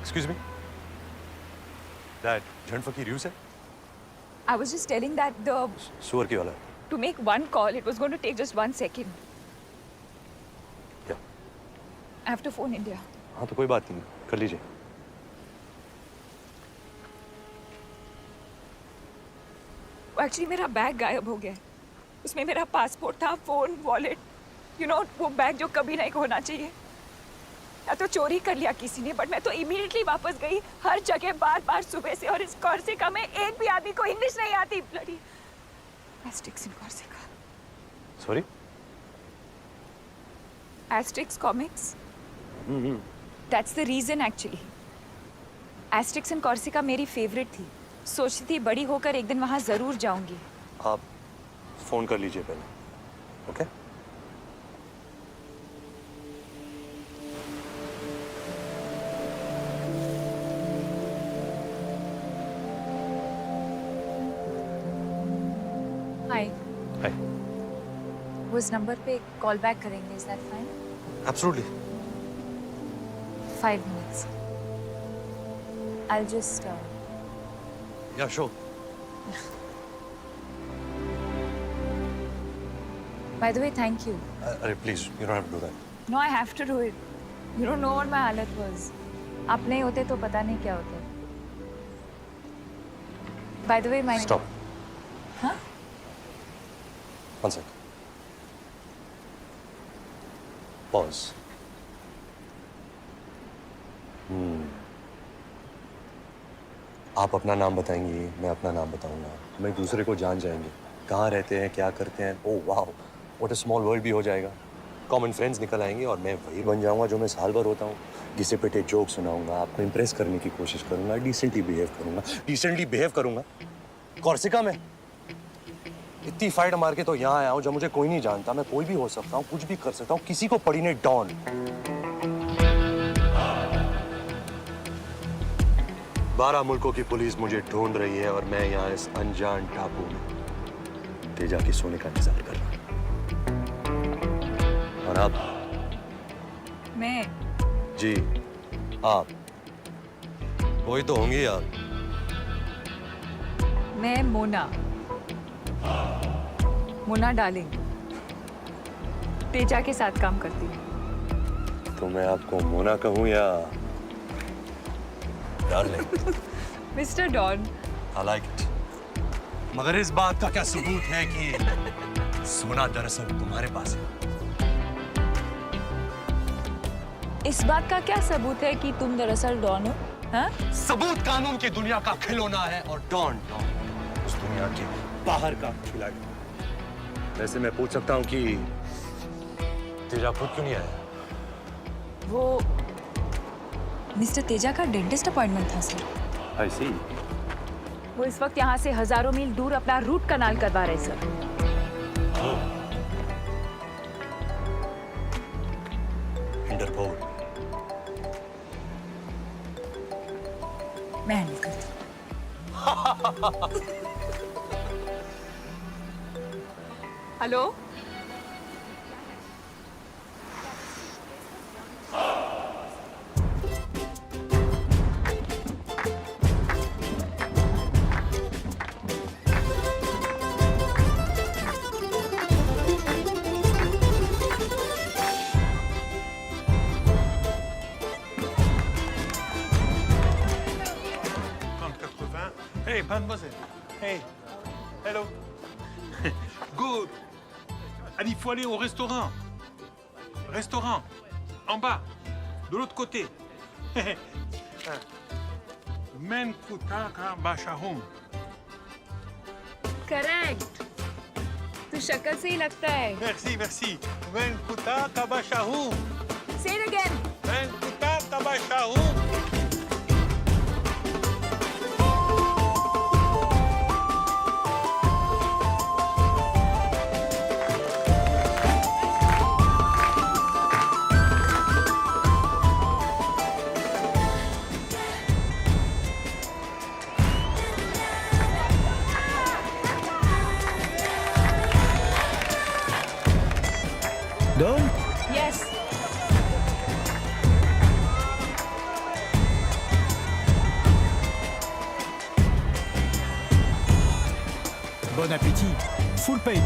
Excuse me? That Jhand Fakir you said? I was just telling that सुअर की वाला. to make one call, it was going to take just 1 second. Yeah. I have to phone India. हाँ तो कोई बात नहीं, कर लीजिए. एक्चुअली मेरा बैग गायब हो गया है. उसमें मेरा पासपोर्ट था, फोन, वॉलेट, वो बैग जो कभी नहीं होना चाहिए. या तो चोरी कर लिया किसी ने, बट मैं तो इमीडिएटली वापस गई. हर जगह बार-बार सुबह से, और इस कॉर्सिका में एक भी आदमी को इंग्लिश नहीं आती. Bloody Asterix in Corsica. Sorry? Asterix comics. That's the reason actually. Asterix in Corsica मेरी फेवरेट थी. सोचती थी बड़ी होकर एक दिन वहाँ जरूर जाऊंगी. आप फोन कर लीजिए पहले. ओके? हाय. हाय. वो इस नंबर पे कॉल बैक करेंगे. Is that fine? Absolutely. 5 minutes. I'll just Yeah, sure. by the way, thank you. अरे please, you don't have to do that. No, I have to do it. You don't know what my हालत was. आप नहीं होते तो पता नहीं क्या होता. By the way, my Stop. Huh? 1 sec. Pause. आप अपना नाम बताएंगी, मैं अपना नाम बताऊंगा. हम एक दूसरे को जान जाएंगे. कहाँ रहते हैं, क्या करते हैं. Oh wow, what a small world भी हो जाएगा. कॉमन फ्रेंड्स निकल आएंगे और मैं वही बन जाऊंगा जो मैं साल भर होता हूँ. घिसे पिटे जोक सुनाऊंगा, आपको इम्प्रेस करने की कोशिश करूंगा, डिसेंटली बिहेव करूंगा. कॉर्सिका में इतनी फाइट मार के तो यहाँ आया हूँ जब मुझे कोई नहीं जानता. मैं कोई भी हो सकता हूँ, कुछ भी कर सकता हूँ. किसी को पड़ी नहीं डॉन. 12 मुल्कों की पुलिस मुझे ढूंढ रही है और मैं यहाँ इस अनजान टापू में तेजा की सोने का इंतजार कर रहा हूँ. और आप? मैं जी आप वही तो होंगी आप. मैं मोना डार्लिंग तेजा के साथ काम करती हूँ. तो मैं आपको मोना कहूँ या darling? Mister Don. I like it. मगर इस बात का क्या सबूत है कि सोना दरअसल तुम्हारे पास है? इस बात का क्या सबूत है कि तुम दरअसल डॉन हो? हाँ? सबूत कानून की दुनिया का खिलौना है और डॉन उस दुनिया के बाहर का खिलाड़ी. वैसे मैं पूछ सकता हूँ कि तेजा खुद क्यों नहीं आया? वो मिस्टर तेजा का डेंटिस्ट अपॉइंटमेंट था सर. I see. वो इस वक्त यहाँ से हजारों मील दूर अपना रूट कनाल करवा रहे सर. इंटरपोल. मैं हैंडल करती हूँ. Hello. Hey, mademoiselle. Hey. Hello. Good. Allez, il faut aller au restaurant. Restaurant. En bas. De l'autre côté. Men kutaka bashahum. Correct. तू शक्ल से ही लगता है. Merci, merci. Men kutaka bashahum. Say it again. Men kutaka bashahum. Bon appétit. Full paid.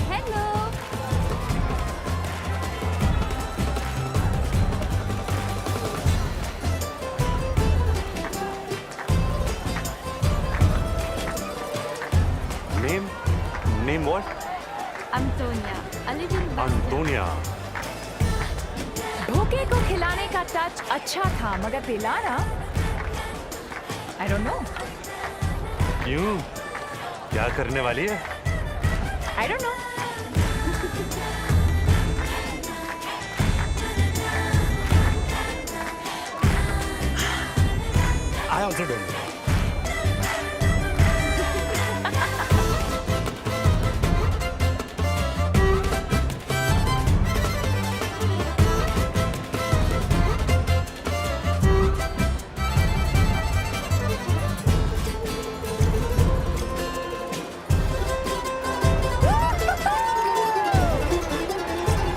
Hello. Name what? Antonia. I live in Antonia. धोखे को खिलाने का touch अच्छा था मगर पिलाना आई डोंट नो क्यों? क्या करने वाली है? I don't know I also don't know.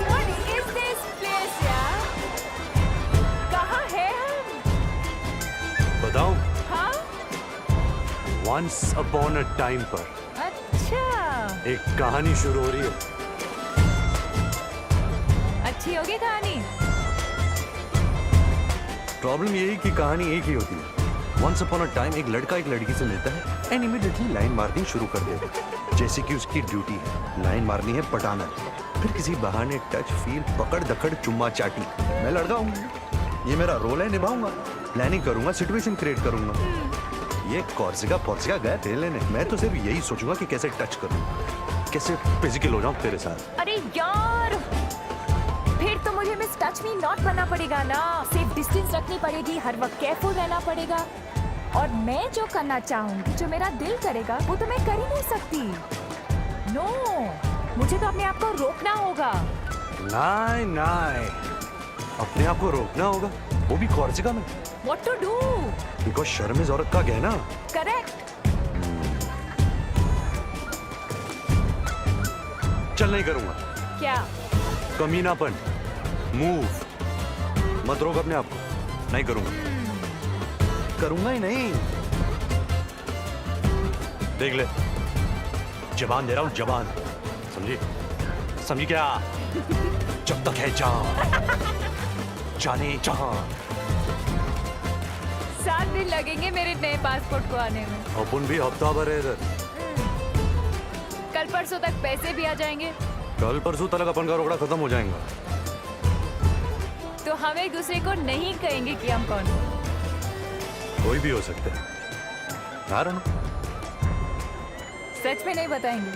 What is this place यार? कहाँ है हम? बताऊं? हाँ? Once upon a time पर अच्छा एक कहानी शुरू हो रही है। अच्छी होगी कहानी प्रॉब्लम यही कि कहानी एक ही होती है। Once upon a time एक लड़का एक लड़की से मिलता है एंड इमीडिएटली लाइन मारनी शुरू कर देता है। जैसे कि उसकी ड्यूटी है, लाइन मारनी है, पटाना है। फिर किसी बहाने टच, फील, पकड़ दकड़, चुम्मा चाटी। मैं लड़का हूँ, ये मेरा रोल है, निभाऊंगा। प्लानिंग करूंगा, सिचुएशन क्रिएट करूंगा। ये कॉर्सिका पॉर्सिका गए थे लेने। मैं तो सिर्फ यही सोचूंगा कि कैसे टच करूं, कैसे फिजिकल हो जाऊं तेरे साथ। अरे यार फिर तो मुझे मिस टच मी नॉट बनना पड़ेगा ना सेफ डिस्टेंस रखनी पड़ेगी हर वक्त केयरफुल रहना पड़ेगा और मैं जो करना चाहूंगी जो मेरा दिल करेगा वो तो मैं कर ही नहीं सकती नो मुझे तो अपने आप को रोकना होगा नहीं नहीं, अपने आप को रोकना होगा, वो भी कॉर्सिका में। व्हाट टू डू बिकॉज शर्म इज औरत का गहना। करेक्ट चल नहीं करूंगा। क्या कमीनापन, मूव मत रोक अपने आप को। नहीं करूंगा, करूंगा ही नहीं। देख ले, जबान दे रहा हूं, जबान। समझी? समझी क्या? जब तक है जान, जाने जहां। 7 दिन लगेंगे मेरे नए पासपोर्ट को आने में अपन भी हफ्ता भर है इधर। कल परसों तक पैसे भी आ जाएंगे कल परसों तक अपन का रोकड़ा खत्म हो जाएगा। तो हम एक दूसरे को नहीं कहेंगे कि हम कौन हैं। कोई भी हो सकता है। I don't know। सच में नहीं बताएंगे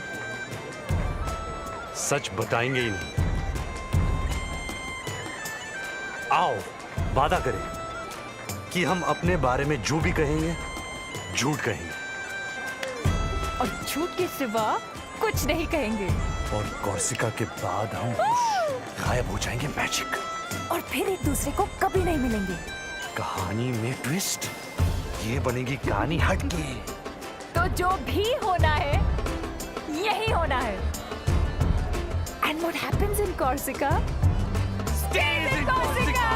सच बताएंगे ही नहीं। आओ वादा करें कि हम अपने बारे में जो भी कहेंगे झूठ कहेंगे और झूठ के सिवा कुछ नहीं कहेंगे और कॉर्सिका के बाद हम गायब हो जाएंगे मैजिक। और फिर एक दूसरे को कभी नहीं मिलेंगे कहानी में ट्विस्ट ये बनेगी कहानी हटके। तो जो भी होना है यही होना है and what happens in Corsica stage in Corsica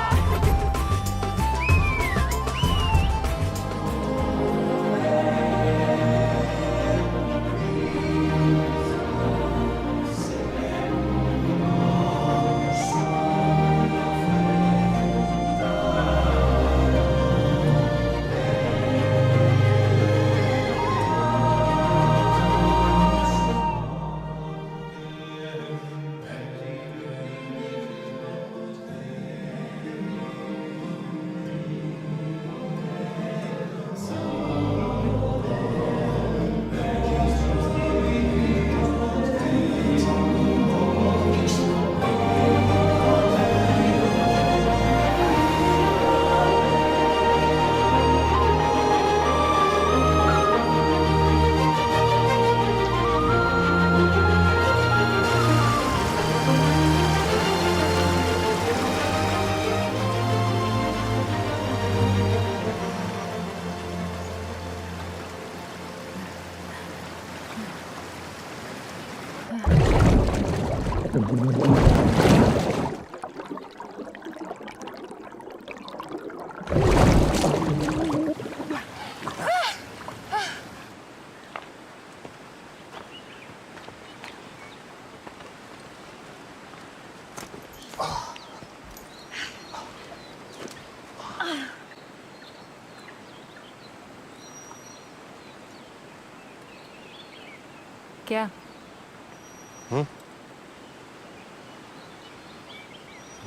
क्या?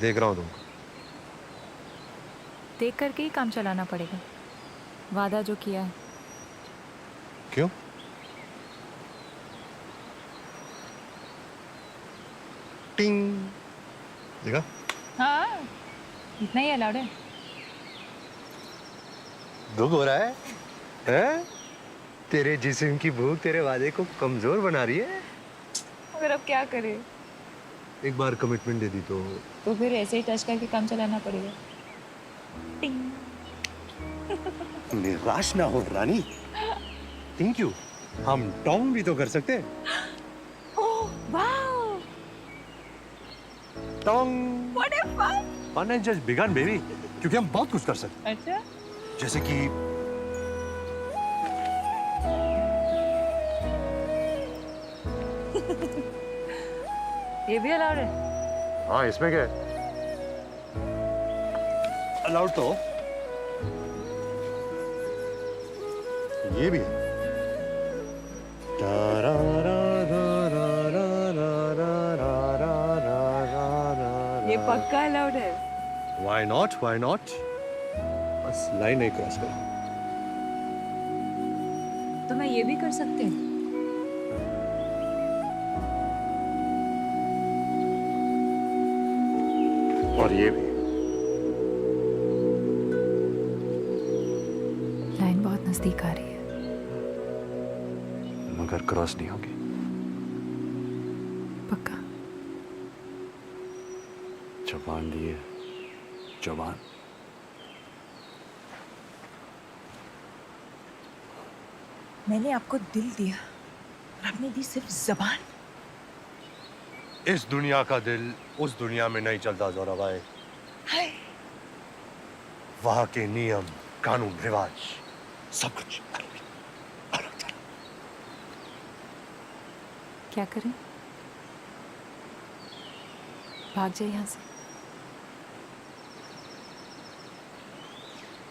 देख रहा हूँ तुमको। देख करके ही काम चलाना पड़ेगा। वादा जो किया है। क्यों? टिंग देखा? हाँ, इतना ही अलाउड है। दुख हो रहा है? हैं? तेरे जिस्म की भूख तेरे वादे को कमजोर बना रही है। मगर अब क्या करें? एक बार कमिटमेंट दे दी तो फिर ऐसे ही टच करके काम चलाना पड़ेगा। टिंग। निराश ना हो रानी। Thank you. हम टॉन्ग भी तो कर सकते हैं। ओह वाओ, टॉन्ग। What a fun. Fun has just begun baby. क्योंकि हम बहुत कुछ कर सकते अच्छा, हैं। जैसे कि ये भी अलाउड है? हाँ, इसमें क्या है? अलाउड तो ये भी है। ये पक्का अलाउड है। Why not? Why not? बस लाइन नहीं क्रॉस कर। तो मैं ये भी कर सकते हैं? और ये भी। लाइन बहुत नजदीक आ रही है। मगर क्रॉस नहीं होगी। पक्का? जबान दी है, जबान। मैंने आपको दिल दिया और आपने दी सिर्फ जबान। इस दुनिया का दिल उस दुनिया में नहीं चलता जोरा भाई। हाय, वहां के नियम, कानून, रिवाज, सब कुछ अलग था। क्या करें? भाग जाए यहाँ से।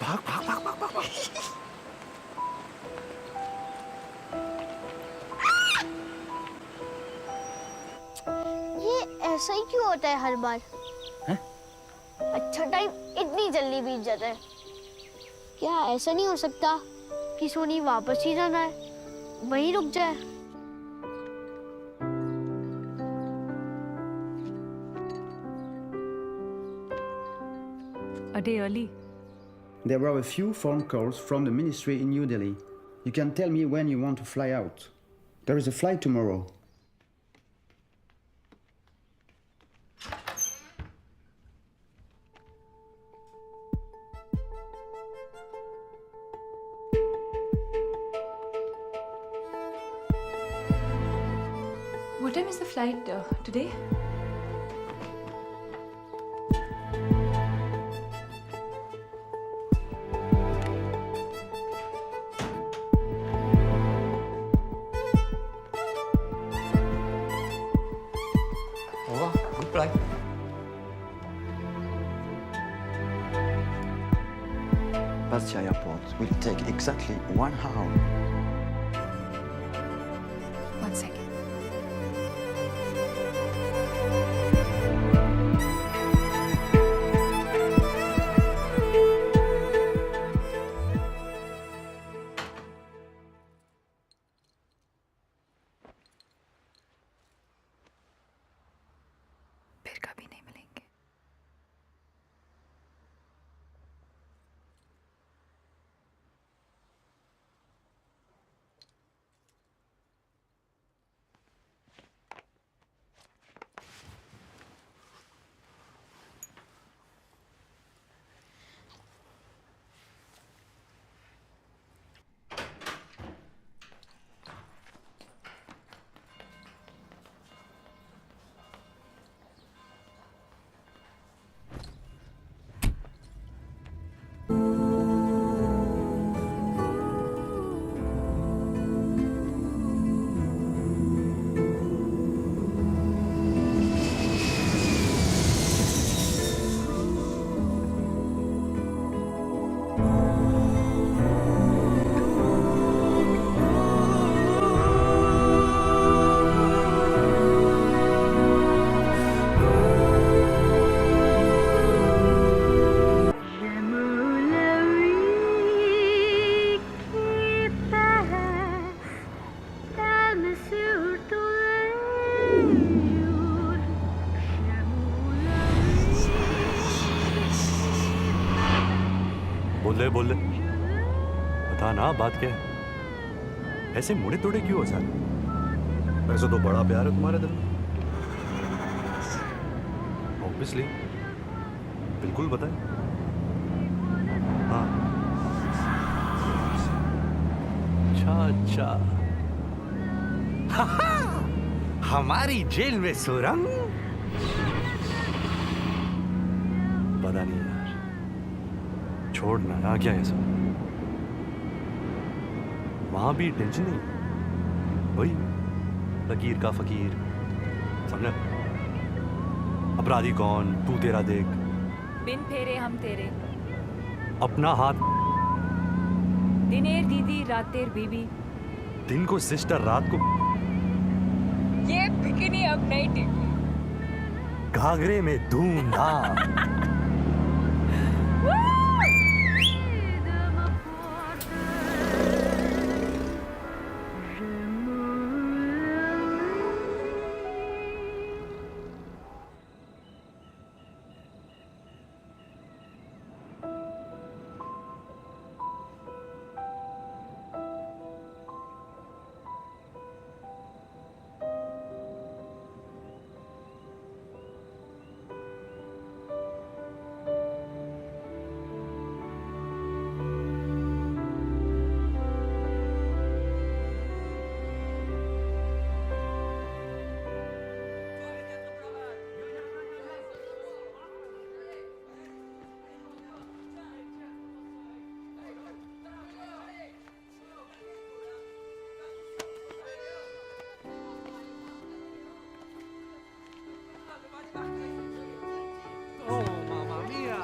भाग भाग भाग भाग भाग, भाग। ये ऐसा ही क्यों होता है हर बार? हैं? अच्छा टाइम इतनी जल्दी बीत जाता है। क्या ऐसा नहीं हो सकता कि सोनी वापस ही जाना है, वहीं रुक जाए? A day early. There were a few phone calls from the ministry in New Delhi. You can tell me when you want to fly out. There is a flight tomorrow. What time is the flight today? Ủa, good rồi. Bastia Airport will take exactly 1 hour. 1 second. फिर कभी नहीं मिलेंगे। बोल ले, बता ना बात क्या है? ऐसे मुड़े तोड़े क्यों हो सर? वैसे तो बड़ा प्यार है तुम्हारे दिल में। ऑब्वियसली, बिल्कुल बताए। हाँ, अच्छा। हमारी जेल में सुरंग? पता नहीं यार, छोड़ना ना, क्या है सब? वहां भी टेंशन नहीं, वही लकीर का फकीर, समझा? अपराधी कौन, तू तेरा देख, बिन फेरे हम तेरे, अपना हाथ, दिनेर दीदी रातेर बीबी। दिन को सिस्टर, रात को ये बिकिनी अब नहीं टिकी। घाघरे में धूमधाम। Oh, mamma mia!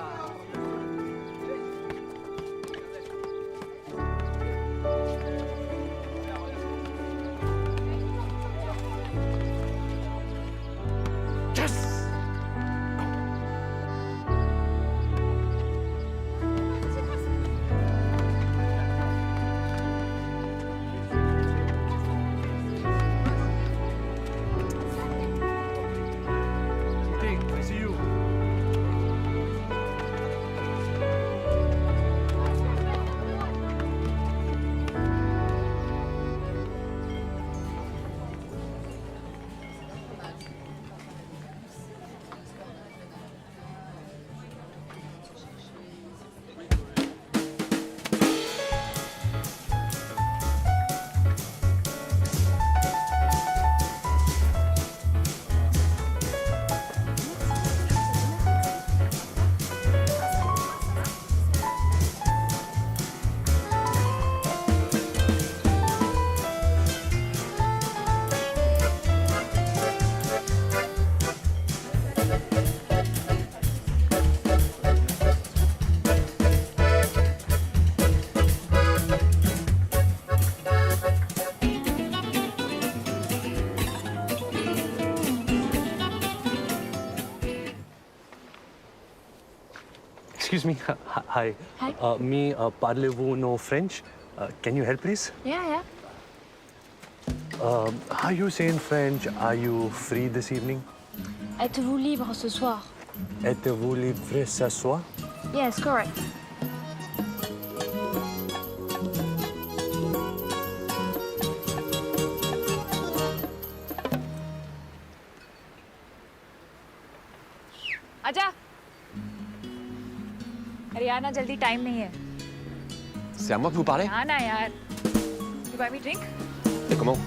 Yes! I see you. Excuse me. Hi. Hi. Me, parlez-vous no French? Can you help, please? Yeah. How you say in French, are you free this evening? Êtes-vous libre ce soir? Êtes-vous libre ce soir? Yes, correct. आजा। अरे यार ना, जल्दी, time नहीं है। C'est à moi que vous parlez? हाँ ना यार। You buy me drink? Et comment?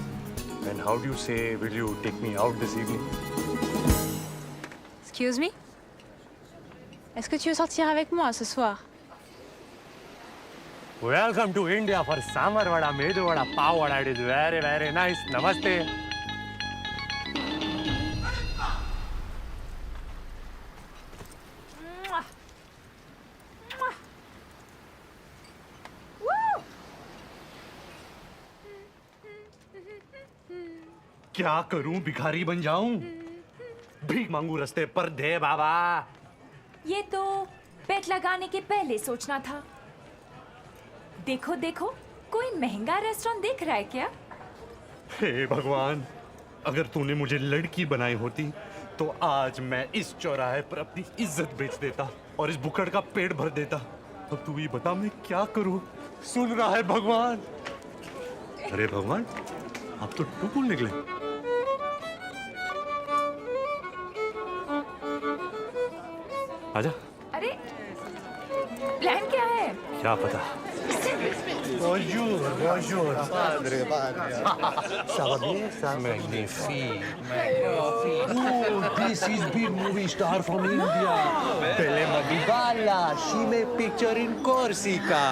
And how do you say, will you take me out this evening? Excuse me? Est-ce que tu veux sortir avec moi ce soir? Welcome to India for Samar Vada, Medu Vada, Pav Vada. It is very, very nice. Namaste. क्या करूं, भिखारी बन जाऊं? भीख मांगू रास्ते पर, दे बाबा। ये तो बेट लगाने के पहले सोचना था। देखो देखो, कोई महंगा रेस्टोरेंट देख रहा है क्या? हे भगवान, अगर तूने मुझे लड़की बनाई होती तो आज मैं इस चौराहे पर अपनी इज्जत बेच देता और इस बुकड़ का पेट भर देता। अब तू ही बता मैं क्या करूं? सुन रहा है भगवान? अरे भगवान, आप तो टुकुल निकले। आजा। अरे प्लान क्या है? क्या पता। Bonjour, bonjour. Padre, padre. Ça va bien, ça? Magnifique. Oh, this is big movie star from India. Belle Madibala. She made picture in Corsica.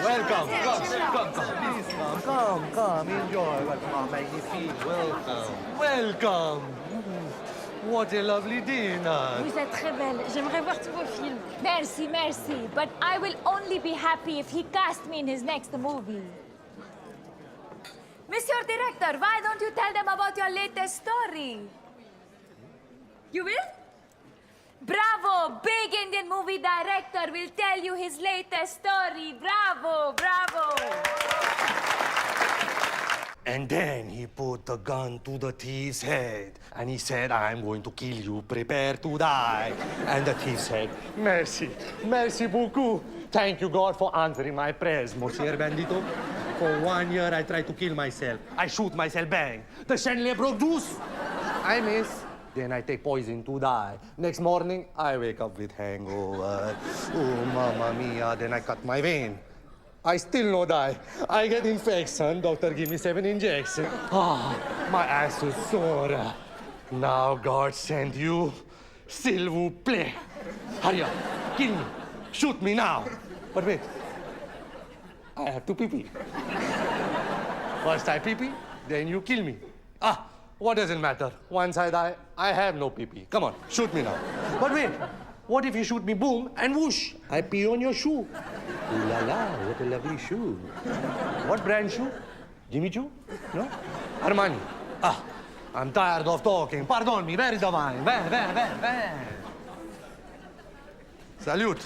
Welcome. Come. Enjoy. Welcome. Magnifique. Welcome. What a lovely dinner. Vous êtes très belle. J'aimerais voir tous vos films. Merci. But I will only be happy if he casts me in his next movie. Monsieur Director, why don't you tell them about your latest story? You will? Bravo! Big Indian movie director will tell you his latest story. Bravo! And then he put the gun to the thief's head and he said, I'm going to kill you, prepare to die. And the thief said, merci beaucoup. Thank you, God, for answering my prayers, Monsieur Bandito. For 1 year, I tried to kill myself. I shoot myself, bang. The chandelier broke loose. I miss. Then I take poison to die. Next morning, I wake up with hangover. Oh, mamma mia. Then I cut my vein. I still no die. I get infection. Doctor give me 7 injections. My ass is sore. Now God send you. S'il vous plaît. Hurry up. Kill me. Shoot me now. But wait. I have to pee-pee. First I pee-pee, then you kill me. What does it matter? Once I die, I have no pee-pee. Come on, shoot me now. But wait. What if you shoot me, boom, and whoosh, I pee on your shoe? Ooh la la, what a lovely shoe. What brand shoe? Jimmy Choo? No? Armani. I'm tired of talking. Pardon me, where is the wine? Where? Salute.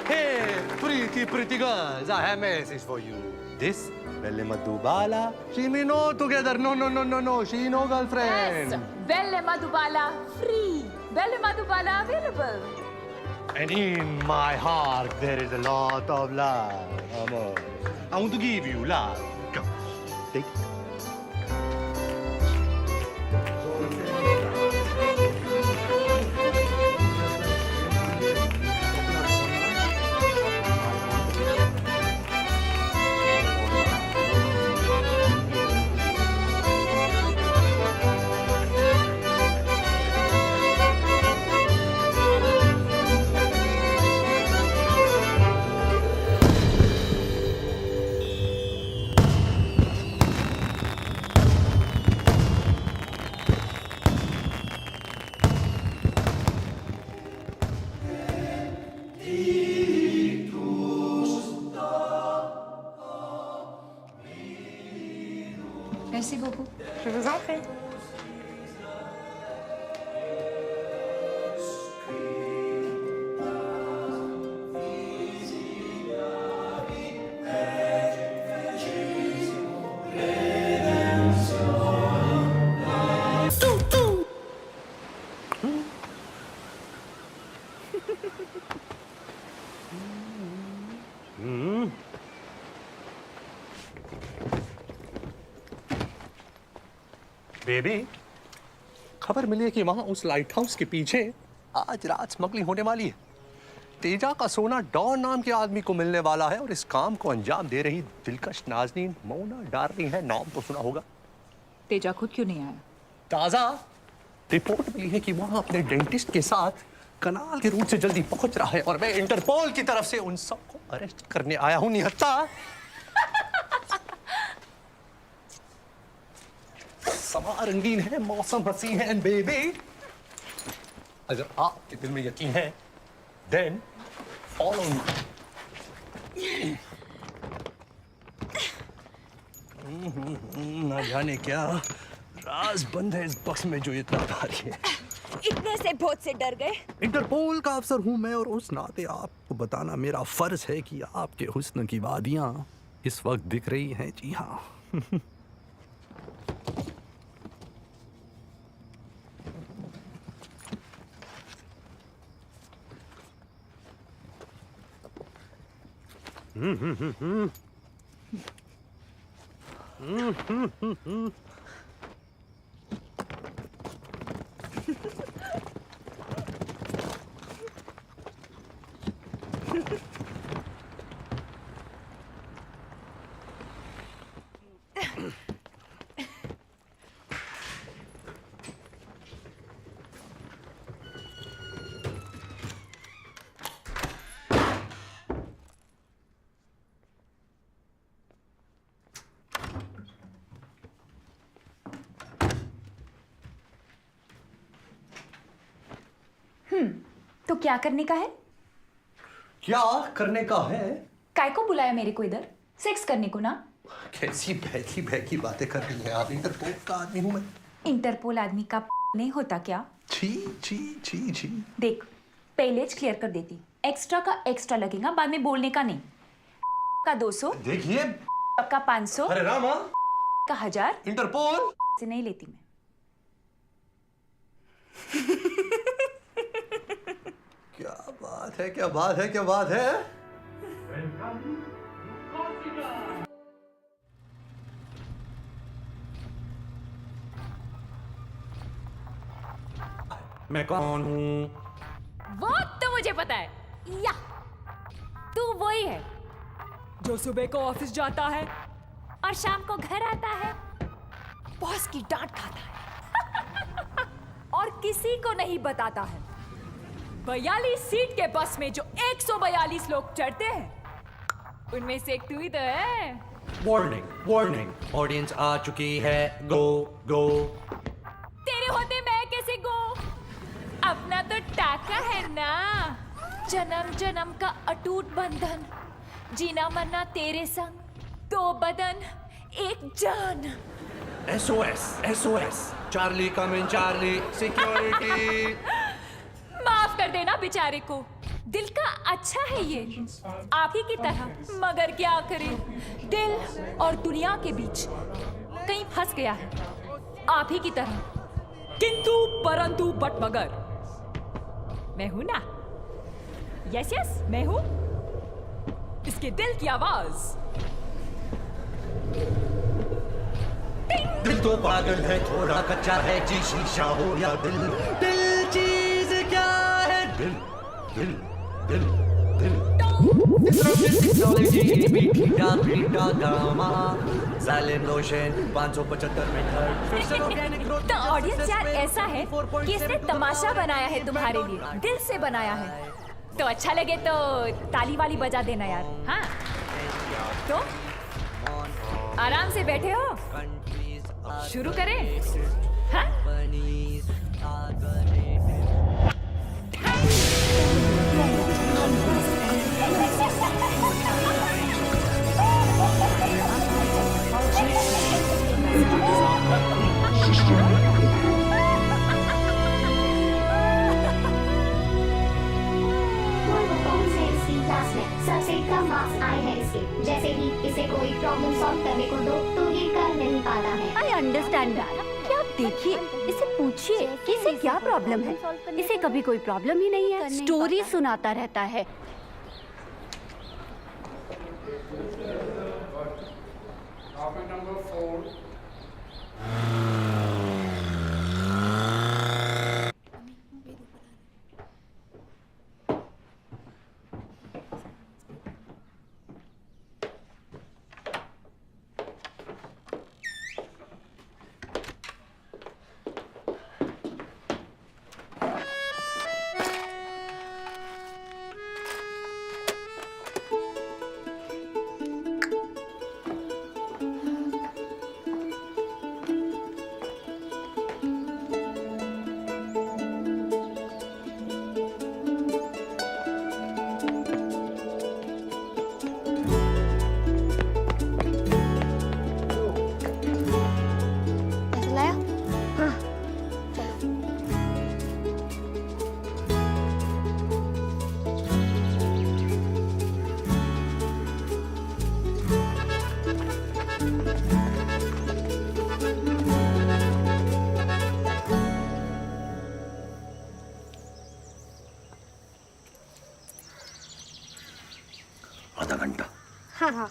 Hey, pretty girls, I have a message for you. This Belle Madhubala, she me no together. No. She no girlfriend. Yes, Belle Madhubala free. Belle Madhubala available. And in my heart there is a lot of love, amor. I want to give you love. Come, take. Merci beaucoup. Je vous en prie. Baby, खबर मिली है कि वहां उस light house के पीछे आज रात smuggling होने वाली है। तेजा का सोना डॉन नाम के आदमी को मिलने वाला है और इस काम को अंजाम दे रही दिलकश नाज़नीन मोना डार्लिंग है। नाम तो सुना होगा। तेजा खुद क्यों नहीं आया? ताजा रिपोर्ट मिली है कि वहां अपने डेंटिस्ट के साथ कनाल के रूट से जल्दी पहुंच रहा है और मैं इंटरपोल की तरफ से उन सबको अरेस्ट करने आया हूं। निहत्ता समा रंगीन है, मौसम हसी है एंड बेबी अगर आपके दिल में यकीन है देन फॉलो मी। ना जाने क्या राज बंद है इस बक्स में जो इतना भारी है। इतने से बहुत से डर गए। इंटरपोल का अफसर हूँ मैं और उस नाते आपको बताना मेरा फर्ज है कि आपके हुस्न की वादियाँ इस वक्त दिख रही हैं। जी हाँ। तो क्या करने का है? क्या करने का है? काय को बुलाया मेरे को इधर? सेक्स करने को ना? कैसी बहकी बहकी बातें कर रही हैं आप? इंटरपोल का आदमी हूं मैं। इंटरपोल आदमी का नहीं होता क्या? छी छी छी छी। देख, पहले क्लियर कर देती, एक्स्ट्रा का एक्स्ट्रा लगेगा, बाद में बोलने का नहीं। का 200, देखिए, का 500, अरे रामा, का 1000 इंटरपोल से नहीं लेती मैं। क्या बात है, क्या बात है, क्या बात है? मैं कौन हूँ? वो तो मुझे पता है। या तू वही है जो सुबह को ऑफिस जाता है और शाम को घर आता है, बॉस की डांट खाता है और किसी को नहीं बताता है। 42 सीट के बस में जो 142 लोग चढ़ते हैं, उनमें से एक तू ही तो है। वार्निंग, वार्निंग, ऑडियंस आ चुकी है। गो गो। तेरे होते मैं कैसे गो? अपना तो टाका है ना, जन्म जन्म का अटूट बंधन, जीना मरना तेरे संग, 2 बदन 1 जान। SOS, SOS, चार्ली कम इन, चार्ली सिक्योरिटी। माफ कर देना बेचारे को, दिल का अच्छा है ये, आप ही की तरह, मगर क्या करे, दिल और दुनिया के बीच कहीं फंस गया है, आप ही की तरह। किंतु परंतु बट मगर मैं हूं ना। यस यस, मैं हूं इसके दिल की आवाज। दिल तो पागल है, थोड़ा कच्चा है, जी शीशा हो या दिल। दिल चीज क्या है? दिल दिल दिल दिल। टेक्नोलॉजी पीटा पीटा गामा, साइलेंट लोशन 575 मीटर। तो ऑडियंस यार ऐसा है कि इसने तमाशा बनाया है तुम्हारे लिए, दिल से बनाया है। तो अच्छा लगे तो ताली वाली बजा देना यार। हाँ तो आराम से बैठे हो, शुरू करें? हाँ? सबसे कम मार्क्स आए हैं इसके। जैसे ही इसे कोई प्रॉब्लम सॉल्व करने को दो तो ये कर नहीं पाता है। I understand that. कि आप देखिए, इसे पूछिए कि इसे क्या प्रॉब्लम है। इसे कभी कोई प्रॉब्लम ही नहीं है, स्टोरी सुनाता रहता है। आधा घंटा हाँ हाँ।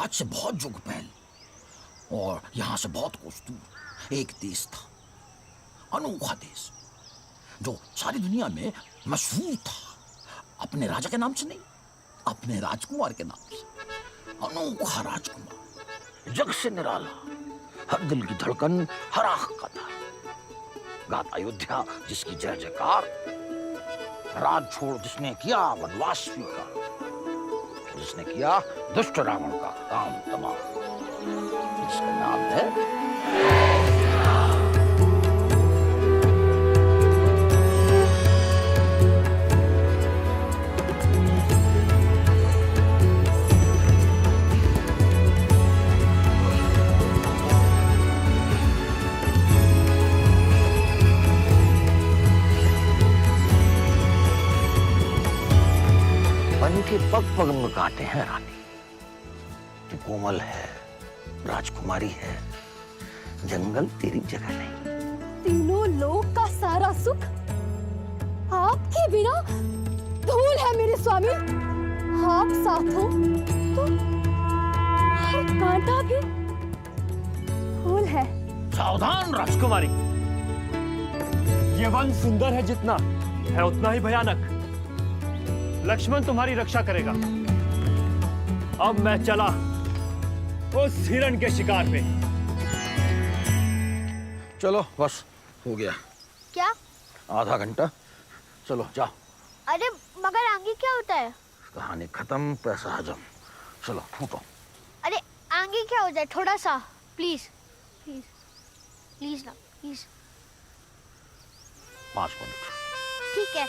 आज से बहुत जुग पहले और यहाँ से बहुत कुछ दूर एक देश था, अनोखा देश, जो सारी दुनिया में मशहूर था। अपने राजा के नाम से नहीं, अपने राजकुमार के नाम से। अनोखा राजकुमार, जग से निराला, हर दिल की धड़कन, हर आंख का तारा। गाता अयोध्या जिसकी जय जयकार, राज छोड़ जिसने किया वनवास स्वीकार, जिसने किया दुष्ट रावण का काम तमाम, जिसका नाम है मन के पग पग में काटे हैं रानी। तू कोमल है, राजकुमारी है, जंगल तेरी जगह नहीं। तीनों लोक का सारा सुख आपके बिना धूल है मेरे स्वामी। आप साथ हो तो हर कांटा भी फूल है। सावधान राजकुमारी, ये वन सुंदर है जितना है उतना ही भयानक। लक्ष्मण तुम्हारी रक्षा करेगा। अब मैं चला उस हिरण के शिकार पे। चलो बस हो गया। क्या? आधा घंटा, चलो जाओ। अरे मगर आगे क्या होता है? कहानी खत्म, पैसा हजम। चलो फूटो। अरे आगे क्या हो जाए, थोड़ा सा प्लीज प्लीज प्लीज ना प्लीज। 5 मिनट। ठीक है।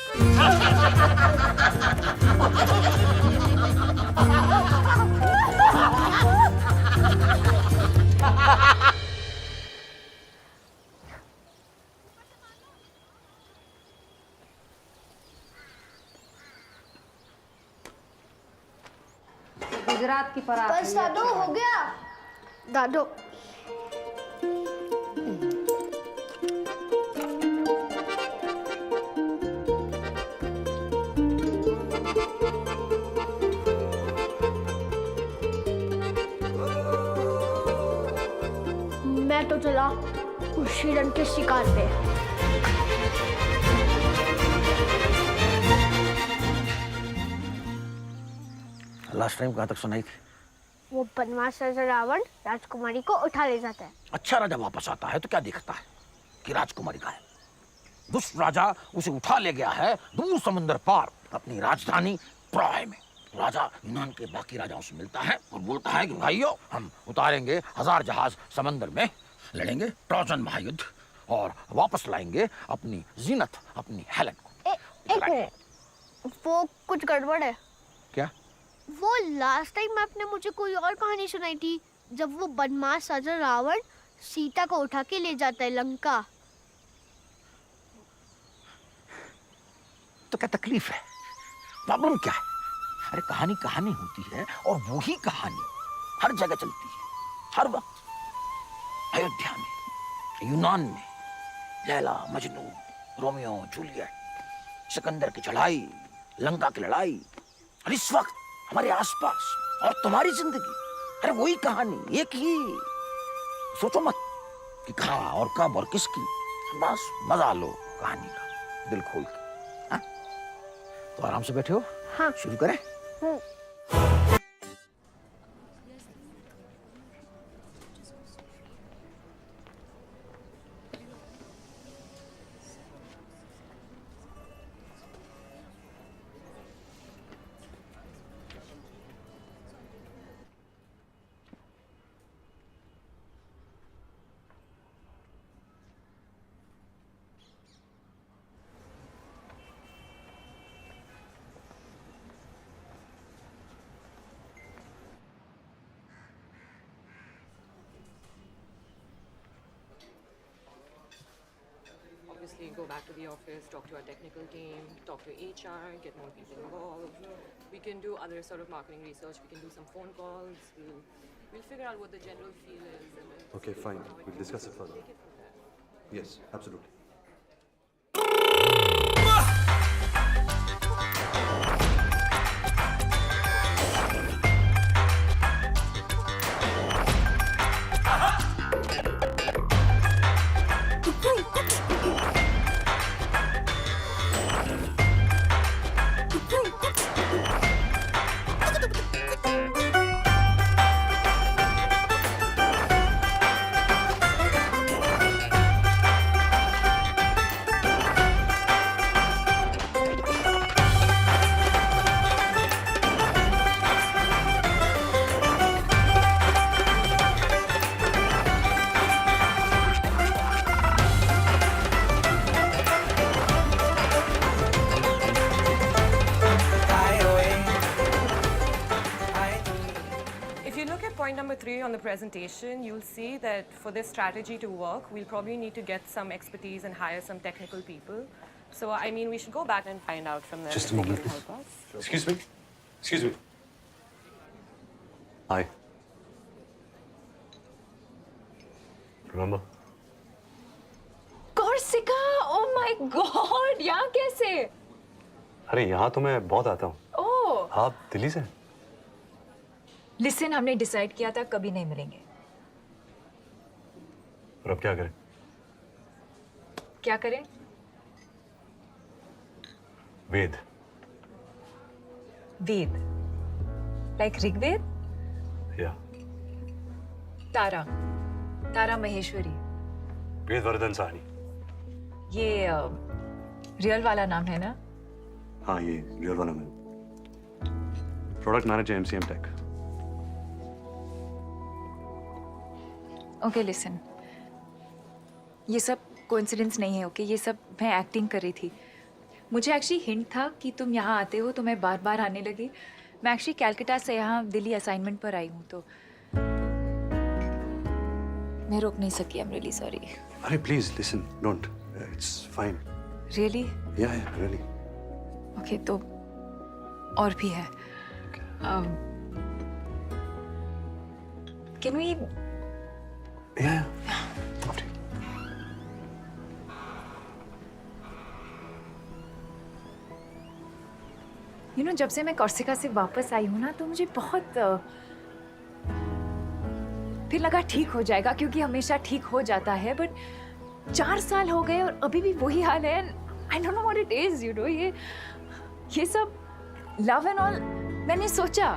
गुजरात की परात। बस दादू हो गया। दादू मैं तो चला उस हिरण के शिकार पे। लास्ट टाइम कहाँ तक सुनाई थी? वो बनवास राजा रावण राजकुमारी को उठा ले जाता है। अच्छा राजा वापस आता है तो क्या देखता है कि राजकुमारी का है। दुष्ट राजा उसे उठा ले गया है दूर समंदर पार अपनी राजधानी ट्रॉय में। राजा यूनान के बाकी राजाओं से मिलता है और बोलता है कि भाइयों, हम उतारेंगे 1000 जहाज समंदर में, लड़ेंगे ट्रोजन महायुद्ध और वापस लाएंगे अपनी जीनत, अपनी हेलेन को। एक मिनट, वो कुछ गड़बड़ है। क्या? वो लास्ट टाइम आपने मुझे कोई और कहानी सुनाई थी, जब वो बदमाश राजा रावण सीता को उठा के ले जाता है लंका। तो क्या तकलीफ है? प्रॉब्लम क्या है? अरे कहानी कहानी होती है और वही कहानी हर जगह चलती है, हर वक्त। अयोध्या में, यूनान में, लैला मजनू, रोमियो जूलियट, सिकंदर की चढ़ाई, लंका की लड़ाई, और इस वक्त हमारे आसपास और तुम्हारी जिंदगी, अरे वही कहानी, एक ही। सोचो मत कि कहाँ और कब और किसकी, बस मजा लो कहानी का दिल खोल के। हाँ? तो आराम से बैठे हो? हाँ। शुरू करें? Obviously, go back to the office, talk to our technical team, talk to HR, get more people involved. We can do other sort of marketing research. We can do some phone calls. We'll figure out what the general feel is. And then Okay, see fine. how it We'll goes. discuss it further. Take it from there. Yes, absolutely. If you look at point number 3 on the presentation, you'll see that for this strategy to work, we'll probably need to get some expertise and hire some technical people. So, I mean, we should go back and find out from them Just a if they moment, can please. help us. Excuse me. Excuse me. Hi. Remember? Corsica, oh my god, यहाँ कैसे? अरे यहाँ तो मैं बहुत आता हूँ। Oh, आप दिल्ली से? listen, हमने डिसाइड किया था कभी नहीं मिलेंगे। और अब क्या करें? क्या करें? वेद। वेद, like ऋग्वेद? या तारा, तारा महेश्वरी। वेदवर्धन साहनी। ये रियल वाला नाम है ना? हाँ, ये रियल वाला मैं। Product manager MCM tech. Okay listen, ये सब कोइंसिडेंस नहीं है। ओके ये सब मैं एक्टिंग कर रही थी। मुझे एक्चुअली हिंट था कि तुम यहाँ आते हो तो मैं बार बार आने लगी। मैं एक्चुअली कैलकाटा से यहाँ दिल्ली असाइनमेंट पर आई हूँ तो मैं रोक नहीं सकी। I am really sorry. अरे please listen, don't, it's fine. Really? Yeah really. Okay तो और भी है। Can we? Yeah you know जब से मैं कॉर्सिका से वापस आई हूँ ना तो मुझे बहुत फिर लगा ठीक हो जाएगा, क्योंकि हमेशा ठीक हो जाता है। बट 4 साल हो गए और अभी भी वही हाल है। I don't know what it is, you know. ये सब लव एंड ऑल मैंने सोचा,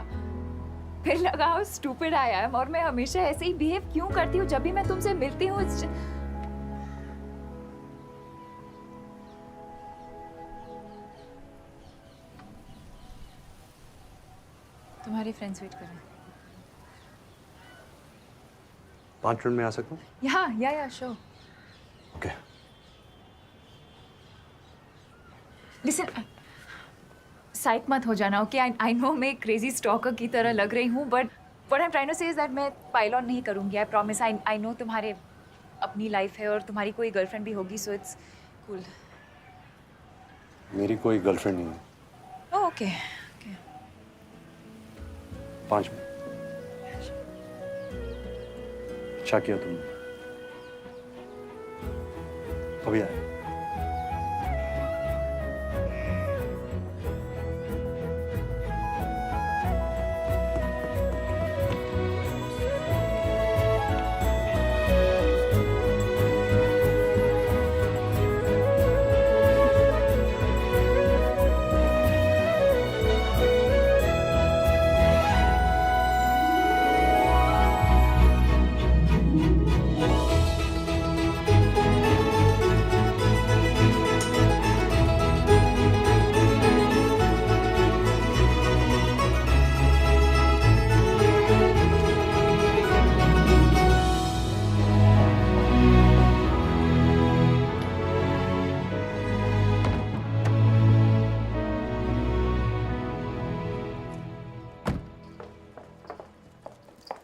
फिर लगा हाउ स्टूपिड आई एम, और मैं हमेशा ऐसे ही बिहेव क्यों करती हूँ जब भी मैं तुमसे मिलती हूँ। तुम्हारे फ्रेंड्स वेट कर रहे हैं। 5 मिनट में आ सकता हूँ? या श्योर। ओके। लिसन, साइक मत हो जाना। ओके आई नो मैं क्रेजी स्टॉकर की तरह लग रही हूँ, but what I am trying to say is that मैं पाइल ऑन नहीं करूँगी। I promise. आई नो तुम्हारे अपनी लाइफ है और तुम्हारी कोई गर्लफ्रेंड भी होगी, सो इट्स कूल। मेरी कोई गर्लफ्रेंड नहीं है। Okay 5 minute. अच्छा किया तुमने, अभी आया।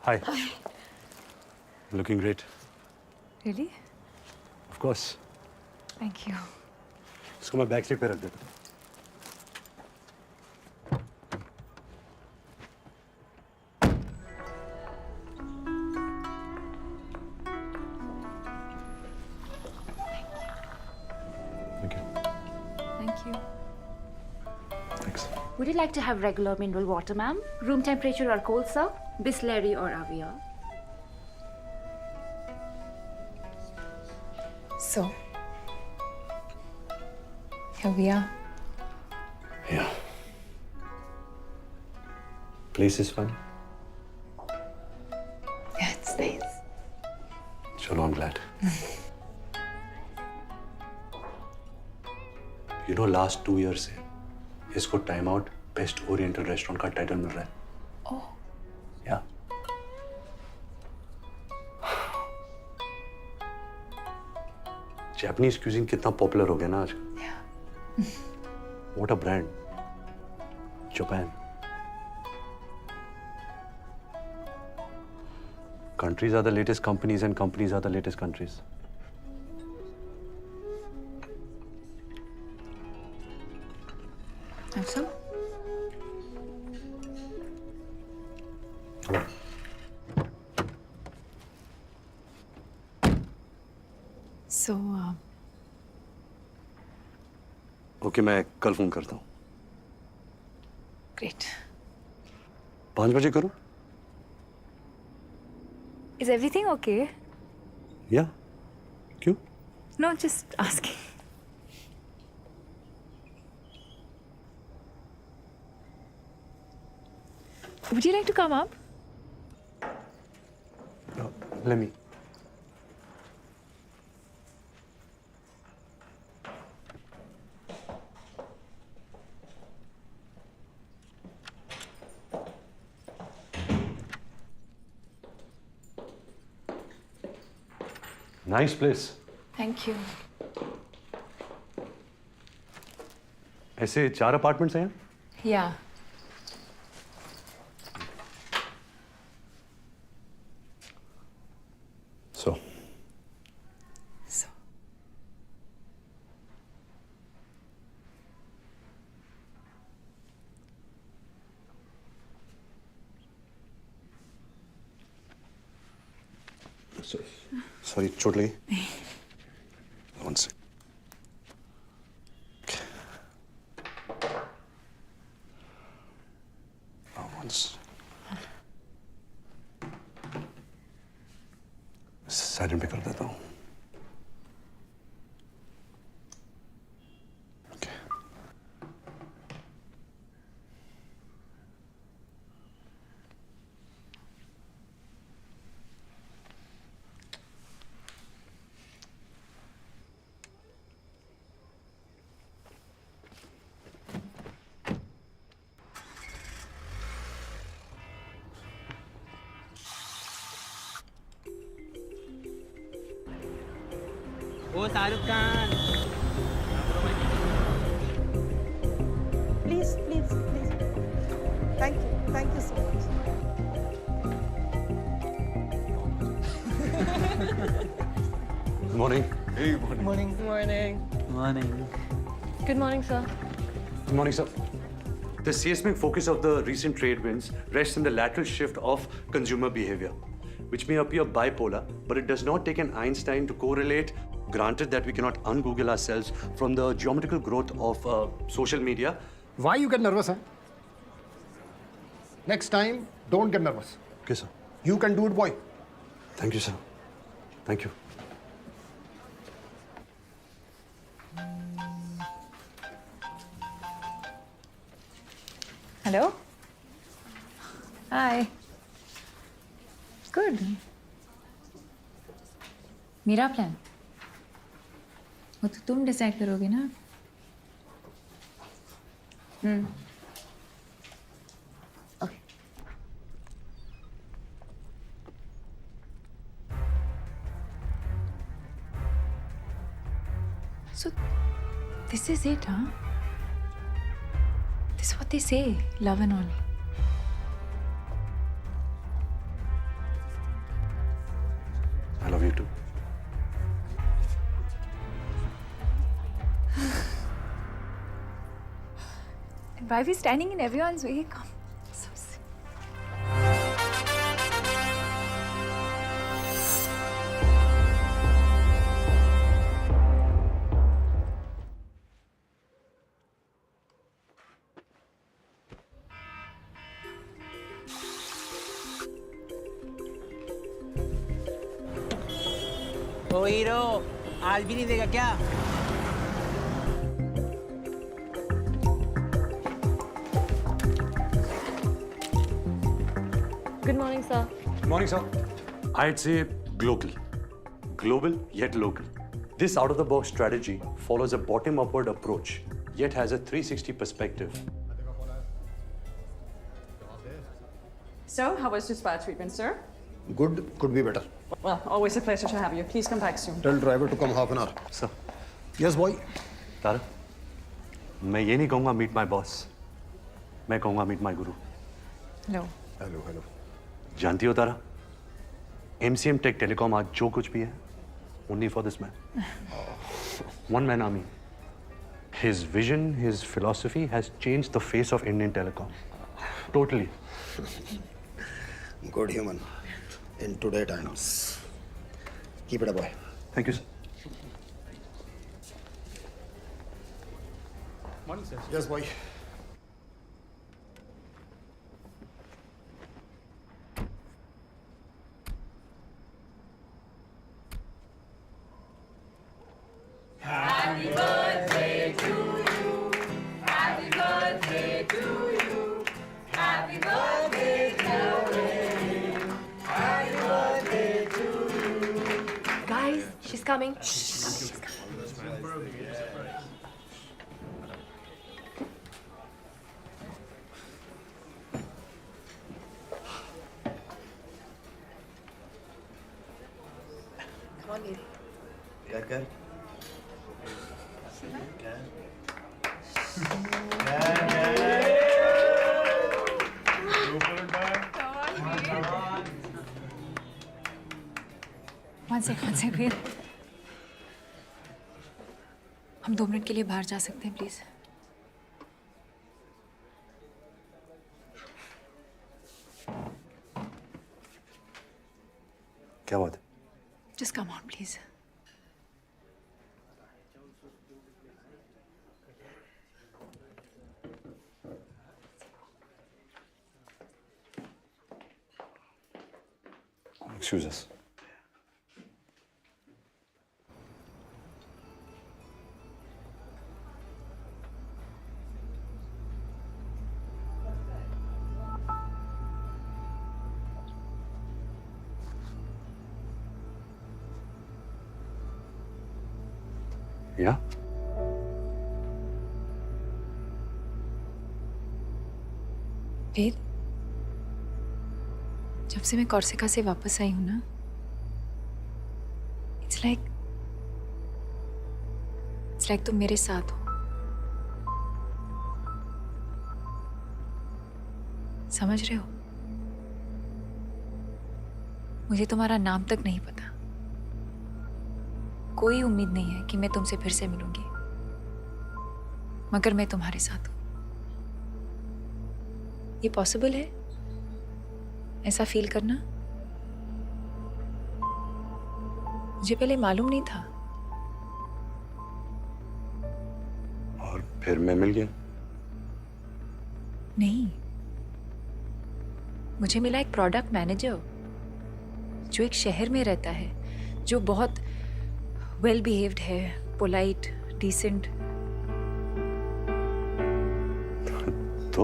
Hi. Looking great. Really? Of course. Thank you. इसको मैं बैक सीट पे रख देता हूँ। Would you like to have regular mineral water, ma'am? Room temperature or cold, sir? Bisleri or Avia? So, here we are. Yeah. Place is fun. Yeah, it's nice. Chalo, I'm glad. You know, last 2 years से इसको time out best oriental restaurant का title मिल रहा है. Oh. Yeah. Japanese cuisine कितना popular हो गया ना आज. Yeah. What a brand. Japan. Countries are the latest companies and companies are the latest countries. Have some? So, okay, मैं कल फोन करता हूँ. great. 5 बजे करूँ? Is everything okay? या क्यों? No, just asking. Would you like to come up? Let me. Nice place. Thank you. ऐसे 4 apartments हैं? Yeah. So. So. Sorry, चोट लगी? One sec. साइलेंट पे कर देता हूँ. Oh Shahrukh Khan Please, please, please. Thank you so much. Good morning. Hey, good morning. Morning. Morning Good morning, sir. Good morning, sir. The seismic focus of the recent trade winds rests in the lateral shift of consumer behavior, which may appear bipolar, but it does not take an Einstein to correlate. Granted that we cannot un-Google ourselves from the geometrical growth of social media. Why you get nervous, huh? Next time, don't get nervous. Okay, sir. You can do it, boy. Thank you, sir. Thank you. Hello? Hi. Good. मेरा plan वो तो तुम decide करोगे ना. Okay. So this is it, huh? This is what they say, love and all. I love you too. And why are we standing in everyone's way? Come. So sick. O hero, आज भी नहीं देगा क्या? Good morning, sir. Morning, sir. I'd say global. Global, yet local. This out-of-the-box strategy follows a bottom-upward approach, yet has a 360 perspective. So, how was your spa treatment, sir? Good, could be better. Well, always a pleasure to have you. Please come back soon. Tell driver to come half an hour. Sir. Yes, boy. तारा, मैं ये नहीं कहूँगा meet my boss. मैं कहूँगा meet my guru. No. Hello, hello. जानती हो तारा, MCM Tech Telecom आज जो कुछ भी है, only for this man. One man army. His vision, his philosophy has changed the face of Indian telecom. Totally. Good human. In today times. Keep it up, boy. Thank you, sir. Morning, sir. Yes, boy. Guys, she's coming. Good. One sec, wait. हम 2 minute के लिए बाहर जा सकते हैं, please? क्या बात है? Just come on, please. Excuse us. Yeah? वेद, जब से मैं कॉर्सिका से वापस आई हूं ना, इट्स लाइक तुम मेरे साथ हो। समझ रहे हो? मुझे तुम्हारा नाम तक नहीं पता। कोई उम्मीद नहीं है कि मैं तुमसे फिर से मिलूंगी, मगर मैं तुम्हारे साथ हूं। ये पॉसिबल है ऐसा फील करना? मुझे पहले मालूम नहीं था। और फिर मैं मिल गया? नहीं, मुझे मिला एक प्रोडक्ट मैनेजर जो एक शहर में रहता है, जो बहुत वेल बिहेव्ड है, पोलाइट, डिसेंट। तो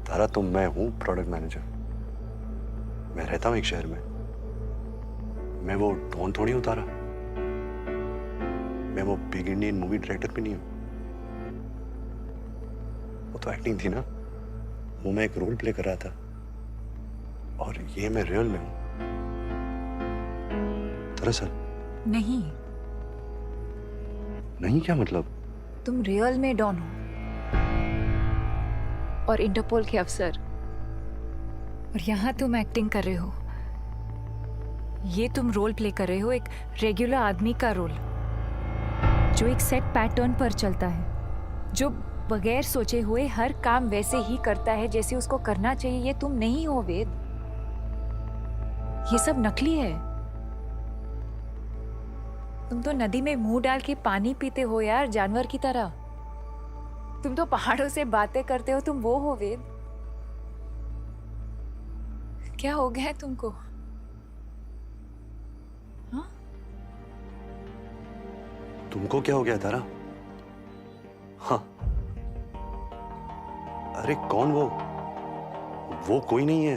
तारा, तो मैं हूं प्रोडक्ट मैनेजर। मैं रहता हूं एक शहर में। मैं वो डॉन थोड़ी हूं तारा। मैं वो बिग इंडियन मूवी डायरेक्टर भी नहीं हूं। वो तो एक्टिंग थी ना, वो मैं एक रोल प्ले कर रहा था। और ये मैं रियल में हूं। दरअसल नहीं क्या मतलब? तुम रियल में डॉन हो और इंटरपोल के अफसर, और यहाँ तुम एक्टिंग कर रहे हो। ये तुम रोल प्ले कर रहे हो, एक रेगुलर आदमी का रोल जो एक सेट पैटर्न पर चलता है, जो बगैर सोचे हुए हर काम वैसे ही करता है जैसे उसको करना चाहिए। ये तुम नहीं हो वेद, ये सब नकली है। तुम तो नदी में मुंह डाल के पानी पीते हो यार, जानवर की तरह। तुम तो पहाड़ों से बातें करते हो, तुम वो हो वेद। क्या हो गया है तुमको? तुमको क्या हो गया तारा? हाँ, अरे कौन वो? वो कोई नहीं है,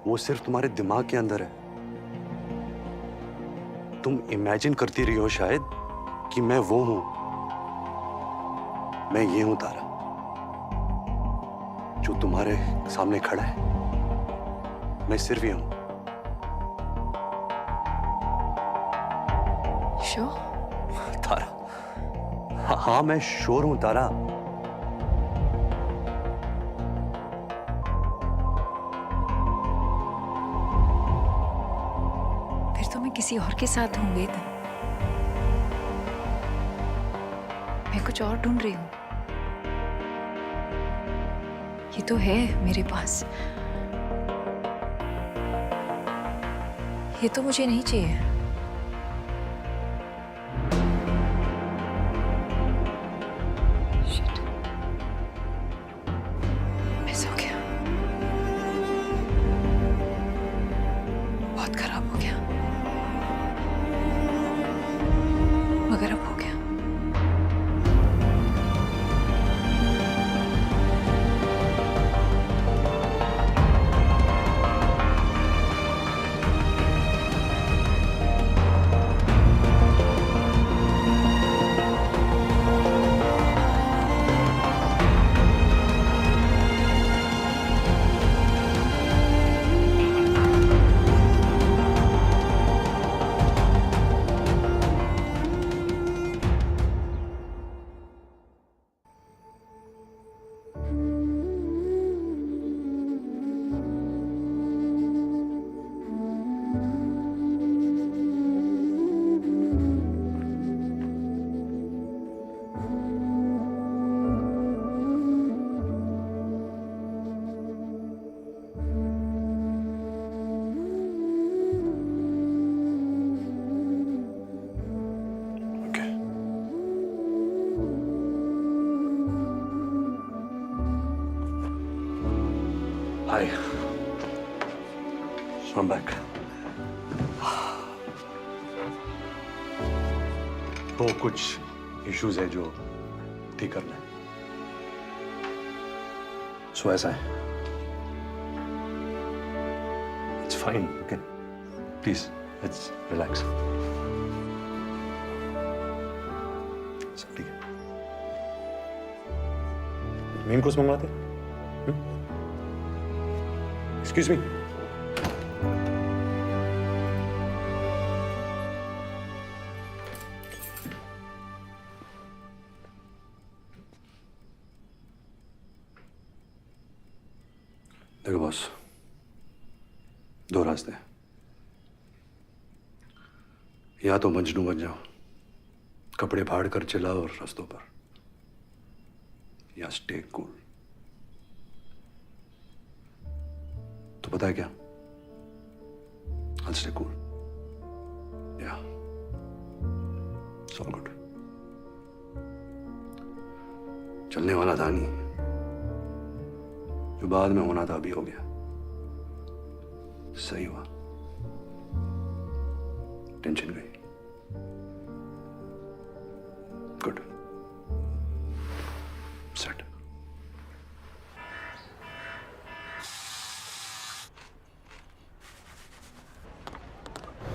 वो सिर्फ तुम्हारे दिमाग के अंदर है। तुम इमेजिन करती रही हो शायद कि मैं वो हूं। मैं ये हूं तारा, जो तुम्हारे सामने खड़ा है। मैं सिर्फ ये हूं। श्योर? तारा, हाँ मैं श्योर हूं तारा। फिर तो मैं किसी और के साथ हूँ वेद। मैं कुछ और ढूंढ रही हूँ। ये तो है मेरे पास, ये तो मुझे नहीं चाहिए। Shit. मिस हो गया, बहुत खराब हो गया, मगर अब हो गया। Hi. I'm back. वो कुछ इश्यूज है जो ठीक करना है। सो ऐसा है। It's fine. Okay. Please, let's relax. सब ठीक है। मेन कोर्स मंगवाते हैं? Excuse me. देखो बॉस, दो रास्ते हैं। या तो मजनू बन जाओ, कपड़े फाड़ कर चिल्लाओ और रास्तों पर, या स्टे कूल। तो पता है क्या? I'll stay cool. Yeah. It's all good. चलने वाला था नहीं, जो बाद में होना था अभी हो गया। सही हुआ, टेंशन गई। Good, set.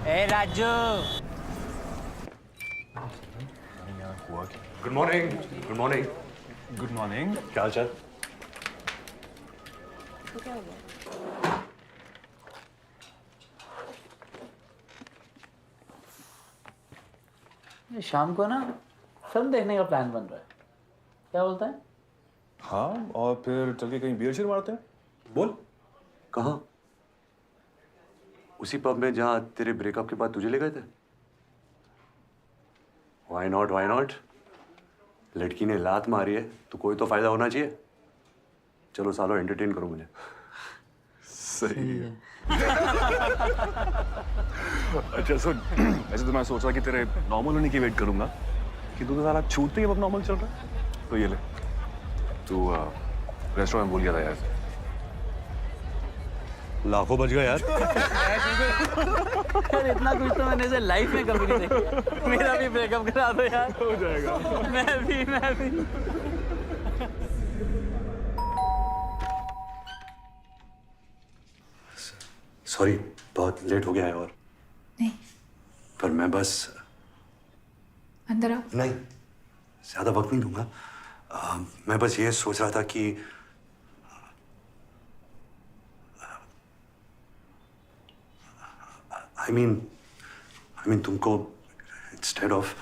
ए Raju, good morning. Good morning. Good morning. क्या हाल चाल? शाम को ना फिल्म देखने का प्लान बन रहा है, क्या बोलता है? हाँ, और फिर चल के कहीं बियर शेयर मारते हैं। बोल। कहाँ? उसी पब में जहाँ तेरे ब्रेकअप के बाद तुझे ले गए थे? Why not? Why not? लड़की ने लात मारी है तो कोई तो फायदा होना चाहिए। चलो सालो, एंटरटेन करो मुझे। सही है। अच्छा सुन, ऐसे तो मैं सोच रहा कि तेरे नॉर्मल होने की वेट करूंगा, कि तू तो साला छूटते ही अब नॉर्मल चल रहा है। तो ये ले, तू रेस्टोरेंट भूल गया था यार। लाखों बच गए यार। यार इतना कुछ तो मैंने इसे लाइफ में कभी नहीं देखा। मेरा भी ब्रेकअप करा दो यार। हो जाएगा। मैं भी। सॉरी, बहुत लेट हो गया है। और नहीं, पर मैं बस अंदर आओ। नहीं, ज्यादा वक्त नहीं दूंगा। मैं बस ये सोच रहा था कि I mean तुमको instead of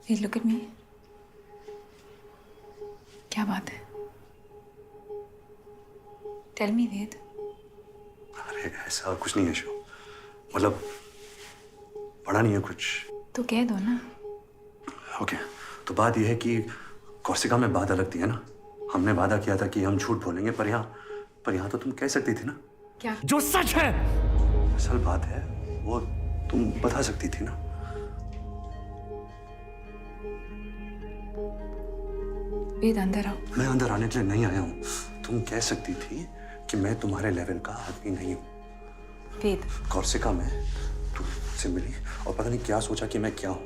Hey, look at me. क्या बात है? Tell me, वेद। अरे ऐसा कुछ नहीं है शो, मतलब पढ़ा नहीं है कुछ। तो कह दो ना। ओके, तो बात यह है कि कोर्सिका में बात अलग थी है ना। हमने वादा किया था कि हम झूठ बोलेंगे, पर यहाँ तो तुम कह सकती थी ना। क्या? जो सच है। असल बात है वो तुम बता सकती थी ना। वेद अंदर आओ। मैं अंदर आने के लिए नहीं आया हूँ। तुम कह सकती थी कि मैं तुम्हारे लेवल का आदमी नहीं हूँ। वेद, कोर्सिका में तुमसे मिली और पता नहीं क्या सोचा कि मैं क्या हूँ,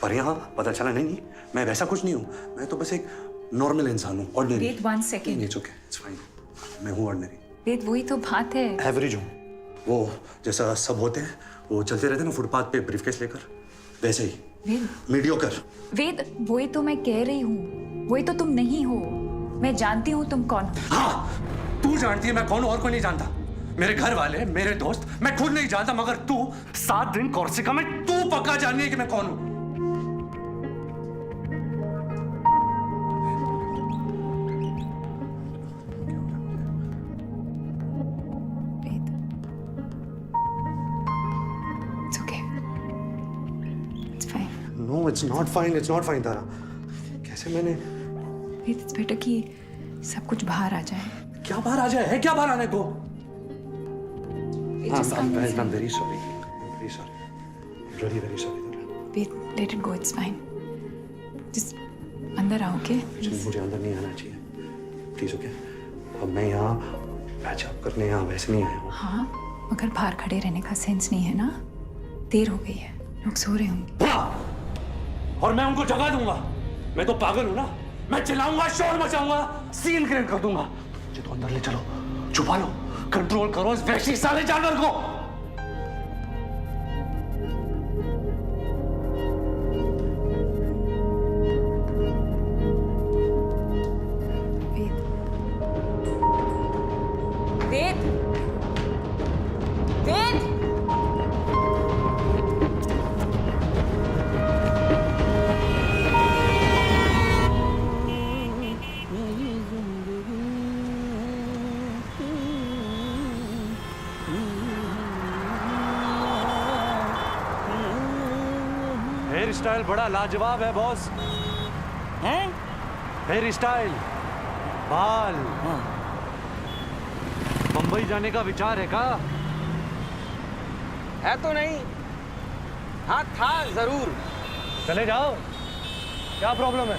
पर यहाँ पता चला नहीं, मैं वैसा कुछ नहीं हूँ। मैं तो बस एक नॉर्मल इंसान हूँ, ordinary. Ved, 1 second. It's okay, it's fine. मैं हूँ ऑर्डिनरी। वेद, वही तो बात है। एवरेज हूँ, वो जैसा सब होते हैं, वो चलते रहते हैं ना फुटपाथ पे ब्रीफकेस लेकर, वैसे ही। वेद, मीडियोकर। वेद, वही तो मैं कह रही हूँ, वही तो तुम नहीं हो। मैं जानती हूँ तुम कौन हो। हाँ, तू जानती है मैं कौन हूँ, और कोई नहीं जानता। मेरे घर वाले, मेरे दोस्त, मैं खुद नहीं जानता, मगर तू 7 दिन कोर्सिका में तू पक्का जाननी है कि मैं कौन हूँ। It's okay. It's fine. No, it's not fine. It's not fine, तारा। कैसे मैंने? वेद, it's better कि सब कुछ बाहर आ जाए। क्या बाहर आ जाए? है क्या बाहर आने को? I'm very sorry. Very sorry. Really very sorry, Tara. Wait, let it go. It's fine. Just अंदर आओ, okay? मुझे अंदर नहीं आना चाहिए, प्लीज। ओके, अब मैं यहाँ पैचअप करने यहाँ वैसे नहीं आया हूँ। हाँ, मगर बाहर खड़े रहने का सेंस नहीं है ना। देर हो गई है, लोग सो रहे होंगे। हाँ, और मैं उनको जगा दूंगा। मैं तो पागल हूँ ना, मैं चिल्लाऊंगा, शोर मचाऊंगा, सीन क्रिएट कर दूंगा। मुझे तो अंदर ले चलो, छुपा लो, कंट्रोल करो इस वहशी साले जानवर को। वेद, वेद, हेयर स्टाइल बड़ा लाजवाब है बॉस। हैं? हेयर स्टाइल, बाल। मुंबई जाने का विचार है का? है तो नहीं, हाँ था जरूर। चले जाओ, क्या प्रॉब्लम है?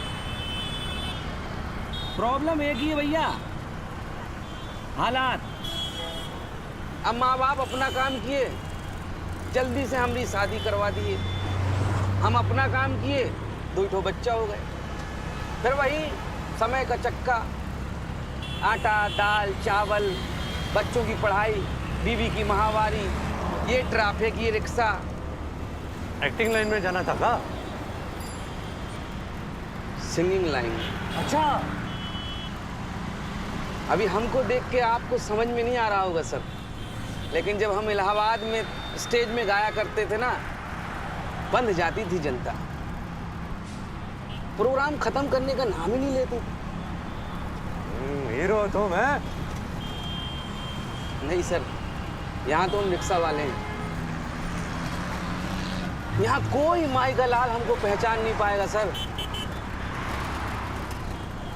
प्रॉब्लम एक ही है भैया, हालात। अब माँ बाप अपना काम किए, जल्दी से हमारी शादी करवा दिए। हम अपना काम किए, 2 बच्चा हो गए। फिर वही समय का चक्का, आटा दाल चावल, बच्चों की पढ़ाई, बीवी की माहवारी, ये ट्रैफिक, ये रिक्शा। एक्टिंग लाइन में जाना था का? Singing line. अच्छा, अभी हमको देख के आपको समझ में नहीं आ रहा होगा सर, लेकिन जब हम इलाहाबाद में स्टेज में गाया करते थे ना, बंद जाती थी जनता। प्रोग्राम खत्म करने का नाम ही नहीं लेते। हीरो तो मैं नहीं सर, यहाँ तो हम रिक्शा वाले हैं। यहाँ कोई माई का लाल हमको पहचान नहीं पाएगा सर।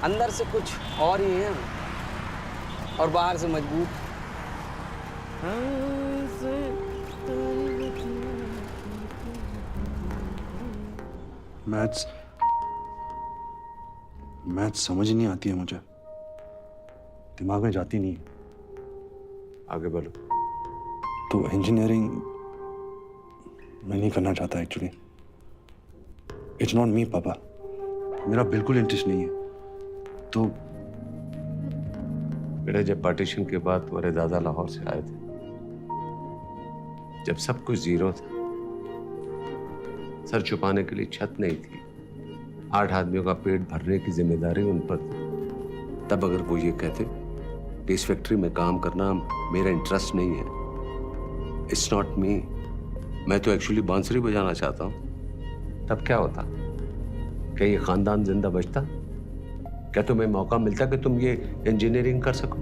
अंदर से कुछ और ही है और बाहर से मजबूत। मैथ्स मैथ समझ नहीं आती है मुझे, दिमाग में जाती नहीं है। आगे बोलो। तो इंजीनियरिंग मैं नहीं करना चाहता एक्चुअली। इट्स नॉट मी पापा, मेरा बिल्कुल इंटरेस्ट नहीं है। तो बेटा, जब पार्टीशन के बाद तुम्हारे दादा लाहौर से आए थे, जब सब कुछ जीरो था, सर छुपाने के लिए छत नहीं थी, 8 आदमियों का पेट भरने की जिम्मेदारी उन पर थी, तब अगर वो ये कहते कि इस फैक्ट्री में काम करना मेरा इंटरेस्ट नहीं है, इट्स नॉट मी, मैं तो एक्चुअली बांसुरी बजाना चाहता हूँ, तब क्या होता? क्या ये खानदान जिंदा बचता? क्या तुम्हें मौका मिलता कि तुम ये इंजीनियरिंग कर सको?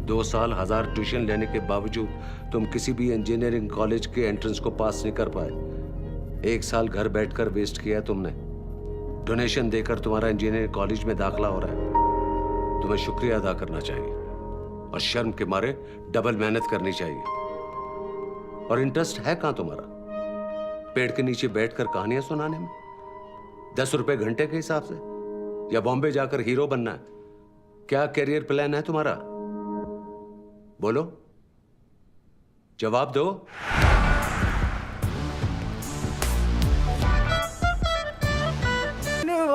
2 साल 1000 ट्यूशन लेने के बावजूद तुम किसी भी इंजीनियरिंग कॉलेज के एंट्रेंस को पास नहीं कर पाए। 1 साल घर बैठकर वेस्ट किया तुमने। डोनेशन देकर तुम्हारा इंजीनियरिंग कॉलेज में दाखिला हो रहा है। तुम्हें शुक्रिया अदा करना चाहिए और शर्म के मारे डबल मेहनत करनी चाहिए। और इंटरेस्ट है कहां तुम्हारा? पेड़ के नीचे बैठकर कहानियां सुनाने में, 10 रुपए घंटे के हिसाब से, या बॉम्बे जाकर हीरो बनना है? क्या करियर प्लान है तुम्हारा? बोलो, जवाब दो।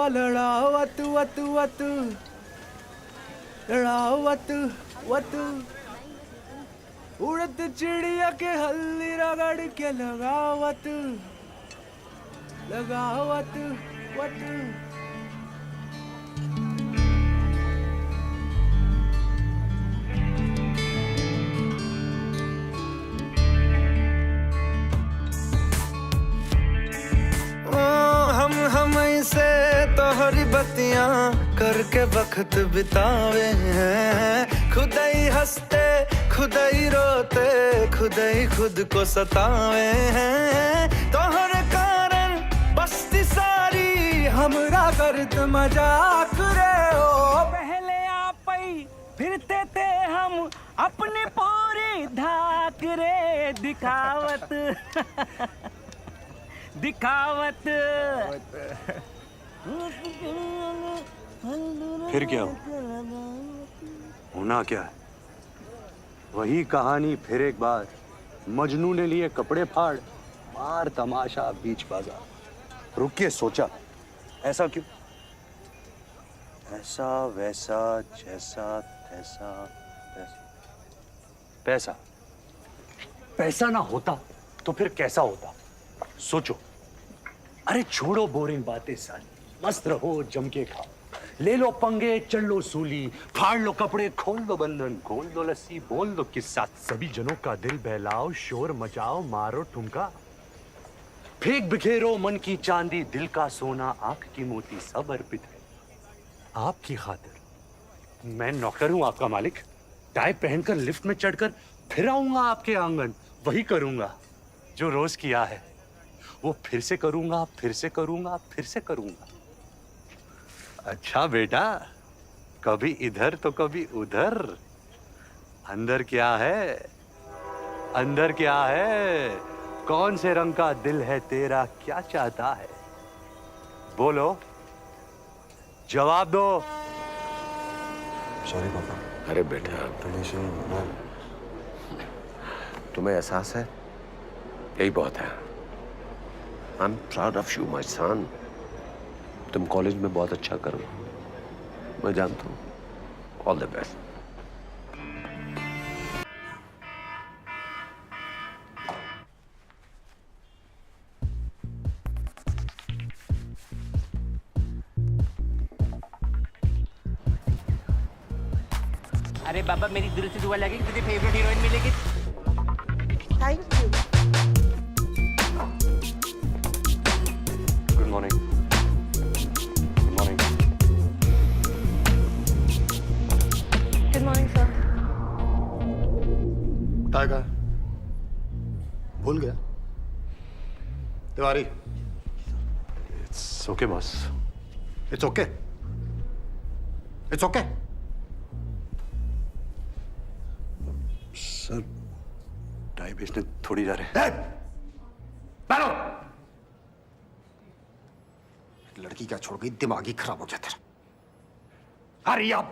लड़ाओ वतु वतु वतु, लड़ाओ वतु वतु, उड़द चिड़िया के हल्दी रगड़ के लगाओ वतु, लगाओ वतु वतु। हम से तोहरी बत्तियां करके वक्त बितावे हैं, खुद ही हंसते खुद ही रोते खुद ही खुद को सतावे हैं। तोहरे कारण बस्ती सारी हमरा करत मजाक रे ओ। पहले आप ही फिरते थे हम अपनी पूरी धाक रे, दिखावत दिखावत। फिर क्या हो? होना क्या है? वही कहानी फिर एक बार। मजनू ने लिए कपड़े फाड़, मार तमाशा बीच बाजार। रुक के सोचा, ऐसा क्यों? ऐसा वैसा जैसा तैसा पैसा। पैसा ना होता तो फिर कैसा होता? सोचो। अरे छोड़ो बोरिंग बातें सारी, मस्त रहो जम के खाओ, ले लो पंगे चढ़ लो सूली, फाड़ लो कपड़े खोल लो बंधन, खोल दो लस्सी बोल दो किस्सा, सभी जनों का दिल बहलाओ, शोर मचाओ, मारो ठुमका, फेंक बिखेरो मन की चांदी, दिल का सोना आंख की मोती सब अर्पित है आपकी खातिर। मैं नौकर हूं आपका मालिक, टाई पहनकर लिफ्ट में चढ़कर फिर आऊंगा आपके आंगन, वही करूंगा जो रोज किया है, वो फिर से करूंगा, फिर से करूंगा, फिर से करूंगा। अच्छा बेटा, कभी इधर तो कभी उधर। अंदर क्या है? अंदर क्या है? कौन से रंग का दिल है तेरा, क्या चाहता है? बोलो, जवाब दो। सॉरी पापा। अरे बेटा, तुम्हें एहसास है? यही बहुत है। I am proud of you my son. तुम कॉलेज में बहुत अच्छा करो, मैं जानता हूँ। All the best. अरे बाबा, मेरी दिल से दुआ लगी कि तुझे फेवरेट हीरोइन मिलेगी। Thank you. Good morning. Good morning. Good morning sir. Tiger भूल गया? Tiwari. It's okay boss. It's okay. It's okay. Sir, tie बेचने थोड़ी जा रहे हैं। लड़की क्या छोड़ गई, दिमाग ही खराब हो गया तेरा। Hurry up!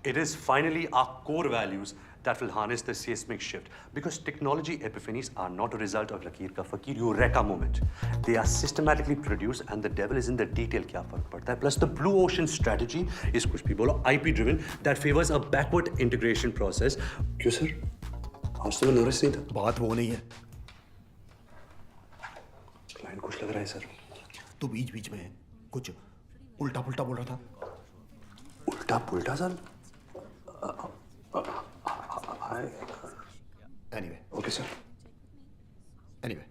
It is finally our core values that will harness the seismic shift. Because technology epiphanies are not a result of Lakir ka Fakir Eureka moment. They are systematically produced and the devil is in the detail. क्या फर्क पड़ता है? Plus the blue ocean strategy is कुछ भी बोलो IP driven that favors a backward integration process. क्यों sir? आज तो मैं नर्वस नहीं था। बात वो नहीं है। क्लाइंट कुछ लग रहा है सर। तू बीच बीच में कुछ उल्टा पुल्टा बोल रहा था। उल्टा पुल्टा sir? Anyway. Okay, sir. Anyway.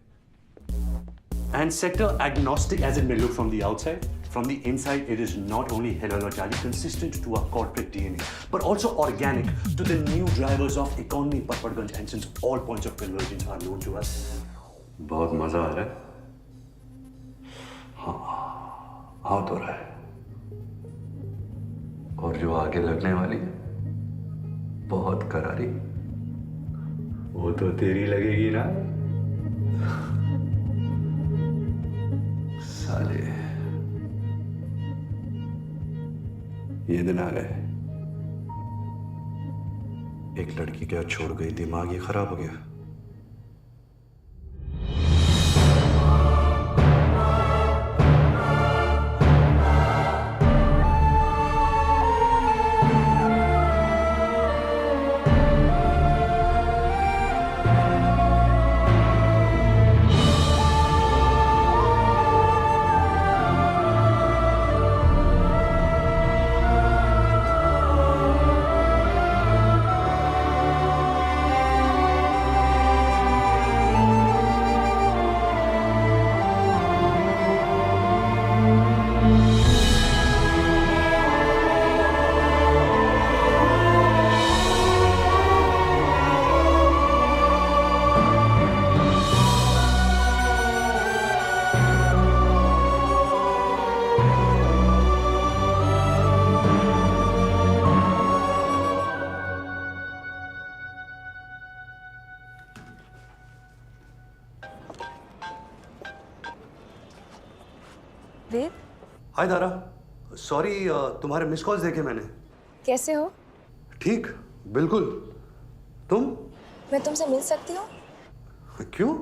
And sector agnostic as it may look from the outside, from the inside, it is not only heterologically consistent to our corporate DNA, but also organic to the new drivers of economy, Patparganj, and since all points of convergence are known to us. बहुत मजा आ रहा है। हाँ, हाँ तो रहा है। और जो आगे लगने वाली है, बहुत करारी, वो तो तेरी लगेगी ना। साले, ये दिन आ गए। एक लड़की क्या छोड़ गई, दिमाग ही खराब हो गया। वेद, हाय दारा, सॉरी तुम्हारे मिस कॉल्स देखे मैंने। कैसे हो? ठीक, बिल्कुल। तुम? मैं तुमसे मिल सकती हूँ? क्यों?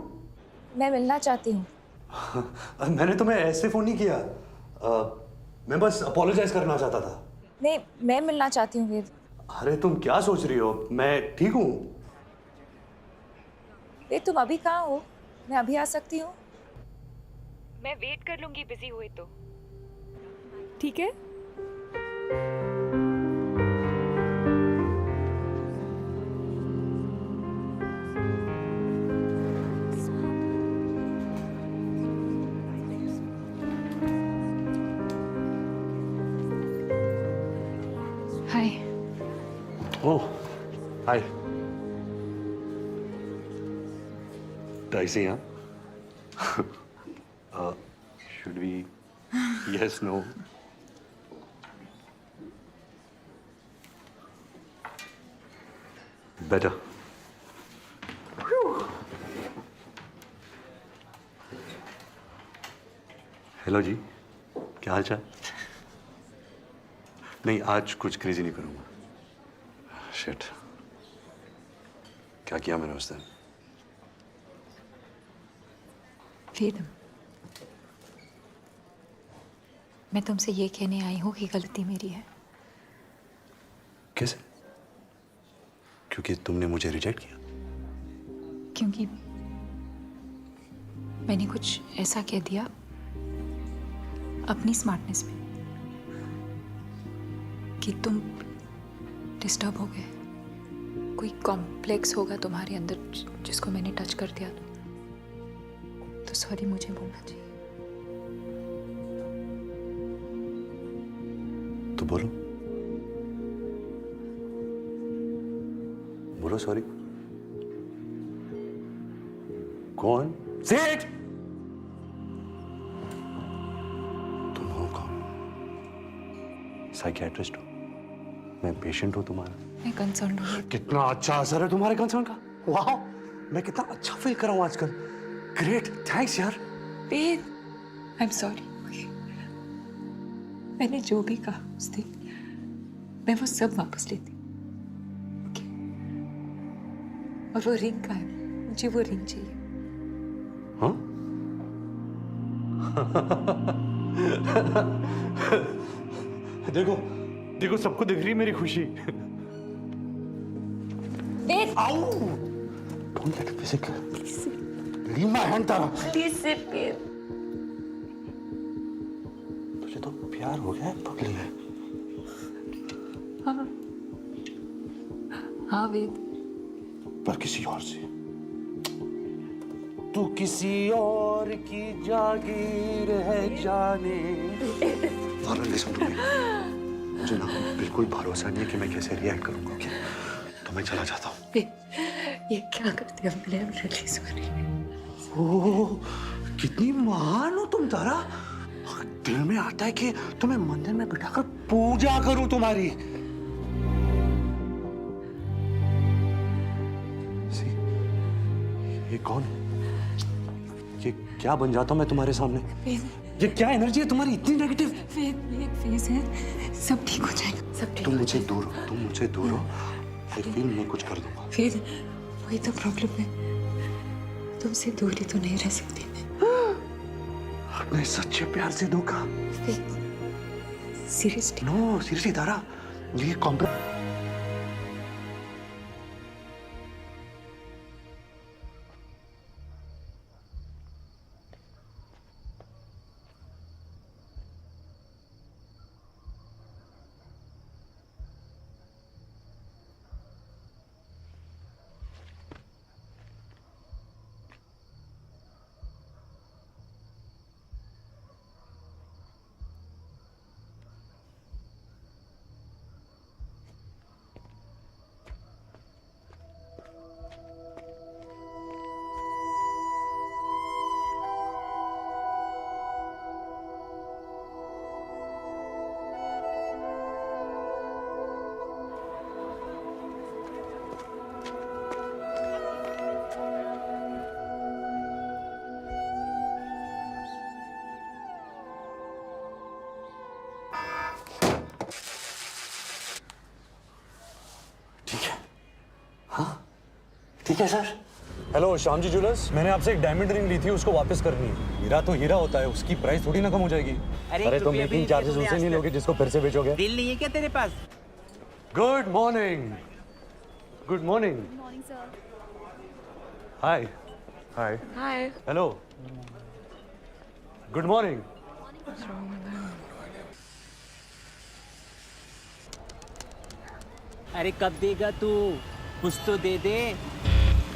मैं मिलना चाहती हूँ। मैंने तुम्हें ऐसे फोन नहीं किया। मैं बस अपोलोजाइज करना चाहता था। नहीं, मैं मिलना चाहती हूँ वेद। अरे तुम क्या सोच रही हो? मैं ठीक हूँ। वेद, तुम अभी कहाँ हो? मैं अभी आ सकती हूँ? मैं वेट कर लूंगी बिजी हुए तो। ठीक है? Hi. Oh, hi. Dicey, huh? Should we? Yes, no. Better. Hello जी, क्या हाल चाल? नहीं, आज कुछ क्रेजी नहीं करूंगा। शिट, क्या किया मैंने उस दिन? वेद, मैं तुमसे ये कहने आई हूँ कि गलती मेरी है। कैसे? क्योंकि तुमने मुझे रिजेक्ट किया? क्योंकि मैंने कुछ ऐसा कह दिया अपनी स्मार्टनेस में कि तुम डिस्टर्ब हो गए। कोई कॉम्प्लेक्स होगा तुम्हारे अंदर जिसको मैंने टच कर दिया, तो सॉरी मुझे बोलना चाहिए। तो बोलो, बोलो सॉरी। कौन? Say it! तुम हो कौन? साइकियाट्रिस्ट हो? मैं पेशेंट हूँ तुम्हारा। मैं कंसर्न हूँ। कितना अच्छा असर है तुम्हारे कंसर्न का। वाह, मैं कितना अच्छा फील कर रहा हूँ आजकल। ग्रेट, थैंक्स यार। वेद, आई एम सॉरी। मैंने जो भी कहा उस दिन, मैं वो सब वापस लेती। ओके? और वो रिंग का है, मुझे वो रिंग चाहिए। हाँ? देखो देखो, सबको दिख रही है मेरी खुशी। वेद! Ow! Don't get physical. Leave my hand, Tara. Please से वेद। तुझे तो प्यार हो गया है पगली है। हाँ हाँ वेद। पर किसी और से। तू किसी और की जागीर है जाने। Tara, listen to me. मुझे ना बिल्कुल भरोसा नहीं है कि मैं कैसे रिएक्ट करूंगा। तो मैं चला जाता हूँ। ये क्या करते हो? मैं रियली सॉरी। ओह, कितनी महान हो तुम तारा। दिल में आता है कि तुम्हें मंदिर में बिठाकर पूजा करूं तुम्हारी। ये कौन? ये क्या बन जाता हूं मैं तुम्हारे सामने? ये क्या एनर्जी है तुम्हारी इतनी नेगेटिव? ये एक फेज है, सब ठीक हो जाएगा, सब ठीक। तुम मुझे दूर हो, तुम मुझझे दूर हो। आई फील मैं कुछ कर दूंगा। फिर वही तो प्रॉब्लम है, तुमसे दूरी तो नहीं रह सकती मैं। अपने सच्चे प्यार से धोखा। सीरियसली? नो सीरियसली तारा, ये कॉम्प्रोमाइज। ठीक है sir. Hello Shyam ji jewellers, मैंने आपसे एक डायमंड रिंग ली थी, उसको वापस करनी है। हीरा तो हीरा होता है, उसकी प्राइस थोड़ी ना कम हो जाएगी। अरे तो मेकिंग चार्जेस उसे नहीं लोगे जिसको फिर से बेचोगे? दिल नहीं है क्या तेरे पास? Good morning. Good morning. Hi hi hi. Hello good morning. अरे कब देगा तू? कुछ तो दे दे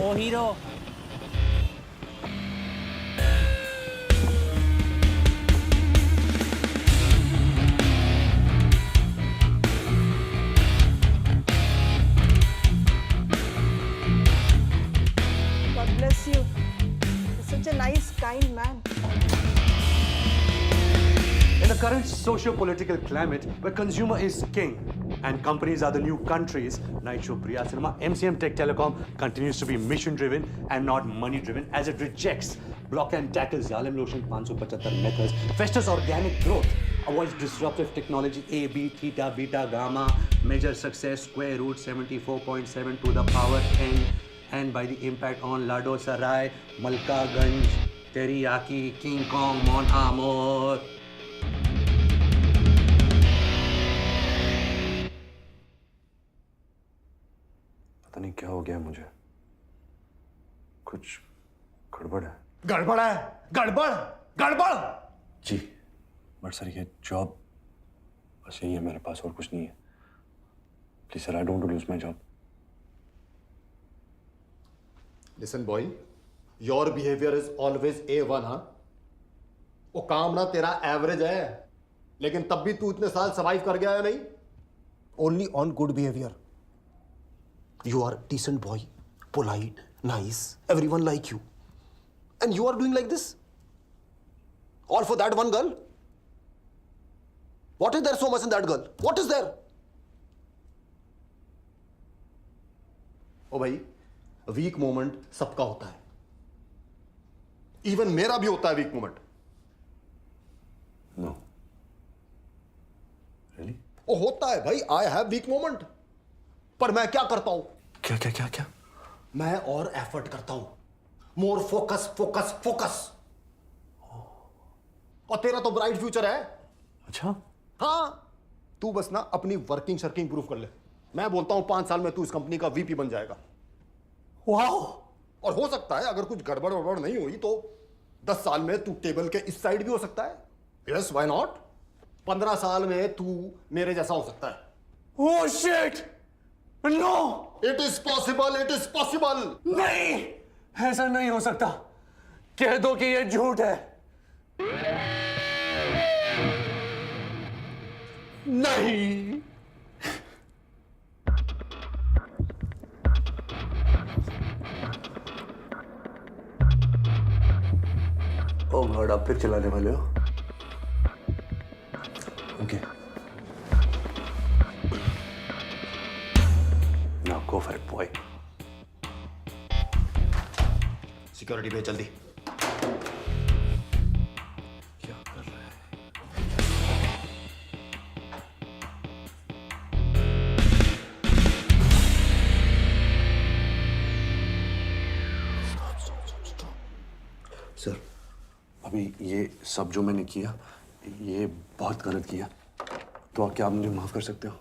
oh hero. God bless you. You're such a nice, kind man. In the current socio-political climate where consumer is king and companies are the new countries, Night Show Priya Cinema MCM Tech Telecom continues to be mission-driven and not money-driven as it rejects block and tackle Zalim Lotion 575 methods, fosters organic growth, avoids disruptive technology A, B, theta, beta, gamma, measures success square root 74.7 to the power n, and by the impact on Lado Sarai, Malka Ganj, Teriyaki, King Kong, Mon Amour. पता नहीं क्या हो गया मुझे, कुछ गड़बड़ है। गड़बड़ है, गड़बड़ गड़बड़। जी बट सर ये जॉब बस यही है मेरे पास, और कुछ नहीं है। Please sir, I don't want to lose my job. Listen boy, your behaviour is always A1। हाँ, वो काम ना तेरा एवरेज है, लेकिन तब भी तू इतने साल सर्वाइव कर गया है नहीं? Only on good behaviour. You are a decent boy, polite, nice, everyone like you. And you are doing like this? All for that one girl? What is there so much in that girl? What is there? ओ भाई, week moment सबका होता है। Even मेरा भी होता है weak moment. No, Really? ओ होता है भाई, आई हैव वीक मोमेंट, पर मैं क्या करता हूं? क्या क्या क्या क्या? मैं और एफर्ट करता हूं, मोर फोकस फोकस फोकस। और तेरा तो ब्राइट फ्यूचर है। अच्छा? हाँ, तू बस ना अपनी वर्किंग शर्किंग प्रूफ कर ले। मैं बोलता हूं 5 साल में तू इस कंपनी का वीपी बन जाएगा। वाओ! और हो सकता है अगर कुछ गड़बड़ वड़बड़ नहीं हुई तो 10 साल में तू टेबल के इस साइड भी हो सकता है। Yes, why not? 15 साल में तू मेरे जैसा हो सकता है। Oh shit! No! It is possible, it is possible. नहीं, ऐसा नहीं हो सकता। कह दो कि यह झूठ है। नहीं। ओ गॉड, आप फिर चलाने वाले हो? Okay, now go for it boy. Security पे जल्दी। क्या कर रहा है? सर, अभी ये सब जो मैंने किया, ये बहुत गलत किया, तो क्या आप मुझे माफ कर सकते हो?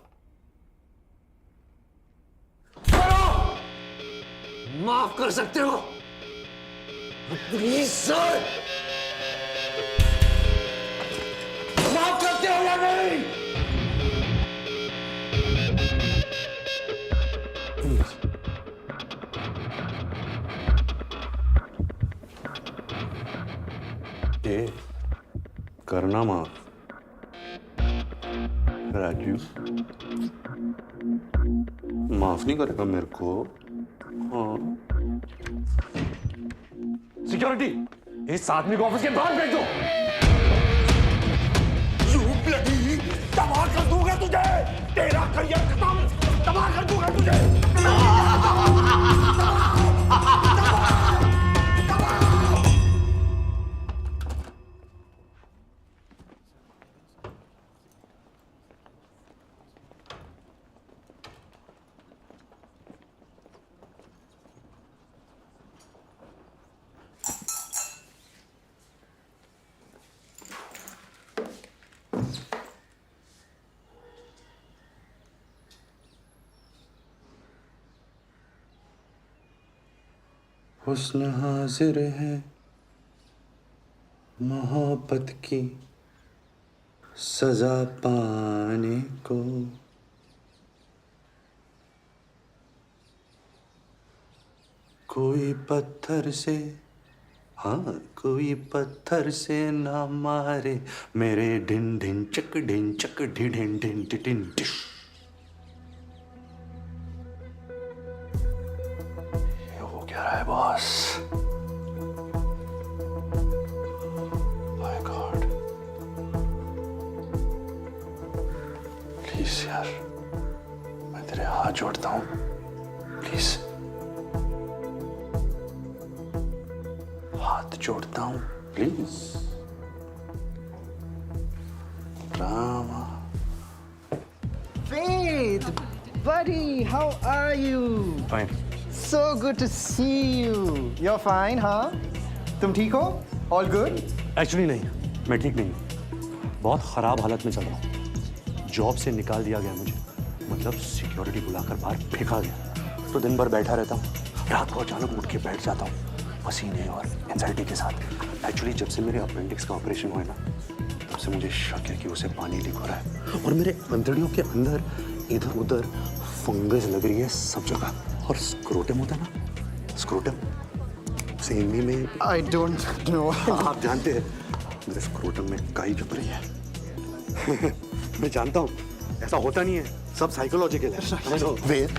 माफ कर सकते हो? प्लीज सर, माफ करते हो या नहीं? ये करना माफ राजू, माफ नहीं करेगा मेरे को। हाँ, सिक्योरिटी, इस आदमी को ऑफिस के बाहर भेज दो। तबाह कर दूंगा तुझे, तेरा करियर खत्म, तबाह कर दूंगा तुझे। हुस्न हाजिर है मोहब्बत की सजा पाने को, कोई पत्थर से, हाँ कोई पत्थर से ना मारे मेरे ढिन ढिन चक ढिन चक ढिन ढिन ढिन ढिन डिश। है बॉस, माय गॉड, प्लीज यार, मैं तेरे हाथ जोड़ता हूं, प्लीज हाथ जोड़ता हूं, please. Rama. Faith, buddy, how are you? Fine. So good to see you. You're fine, huh? तुम ठीक हो? All good? एक्चुअली नहीं, मैं ठीक नहीं, बहुत खराब हालत में चल रहा हूँ। जॉब से निकाल दिया गया मुझे, मतलब सिक्योरिटी बुलाकर बाहर फेंका गया। तो दिन भर बैठा रहता हूँ, रात को अचानक उठ के बैठ जाता हूँ, पसीने और एंजाइटी के साथ। एक्चुअली जब से मेरे अपेंडिक्स का ऑपरेशन हुआ ना, तब से मुझे शक है कि उसे पानी लीक हो रहा है और मेरे अंतड़ियों के अंदर इधर उधर फंगस लग रही है सब जगह। और स्क्रोटम होता है ना, स्क्रोटम, उसे हिंदी में I don't know. आप जानते हैं, मेरे स्क्रोटम में काई चुप रही है। मैं जानता हूँ ऐसा होता नहीं है, सब साइकोलॉजिकल है।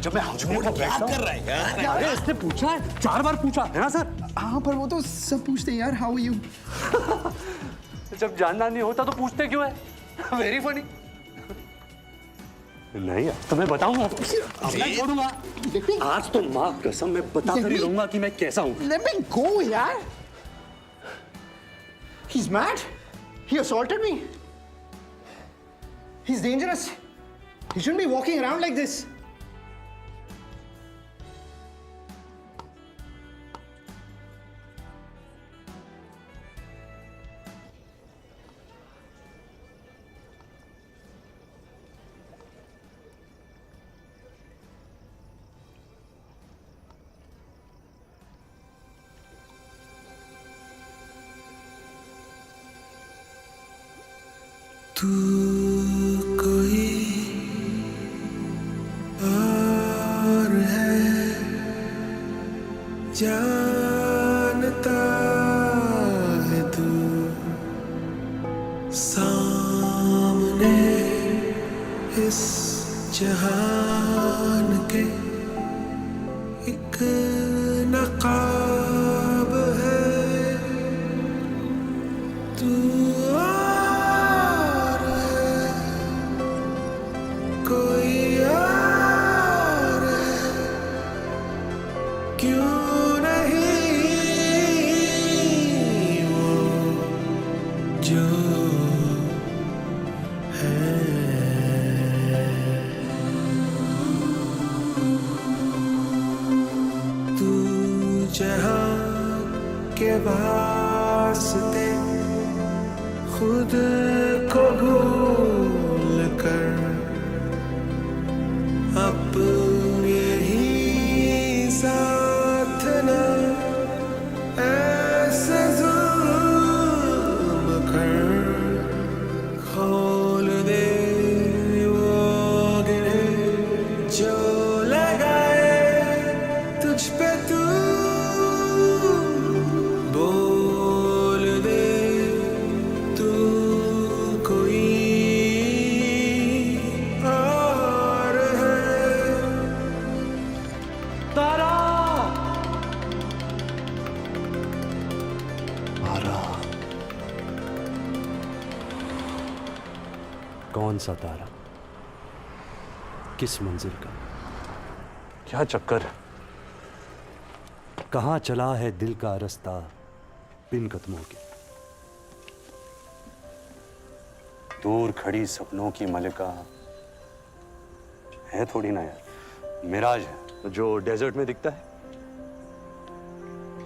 जब मैं हॉस्पिटल में बैठता हूँ, अरे इसने पूछा है, 4 बार पूछा है ना सर? हाँ, पर वो तो सब पूछते हैं यार, how are you? जब जानना नहीं होता तो पूछते क्यों है? Very funny. नहीं यार, तो मैं बताऊंगा, नहीं छोड़ूंगा। आज तो माँ कसम मैं बता कर ही रहूंगा कि मैं कैसा हूँ। Let me go, यार। He's mad. He assaulted me. He's dangerous. He shouldn't be walking around like this. तू कोई और है जानता है तू सामने इस जहान के एक नकाब है तू कोई और है क्यों नहीं वो जो है तू जहां के वास्ते खुद को भूल कर अपने ही साथ न ऐसे जुल्म कर खोल दे वो गिरे जो लगाए तुझ पे तू बोल दे तू कोई कौन सा तारा, किस मंजिल का, क्या चक्कर, कहां चला है दिल का रास्ता बिन कदमों के। दूर खड़ी सपनों की मलिका है थोड़ी ना यार, मिराज है जो डेजर्ट में दिखता है।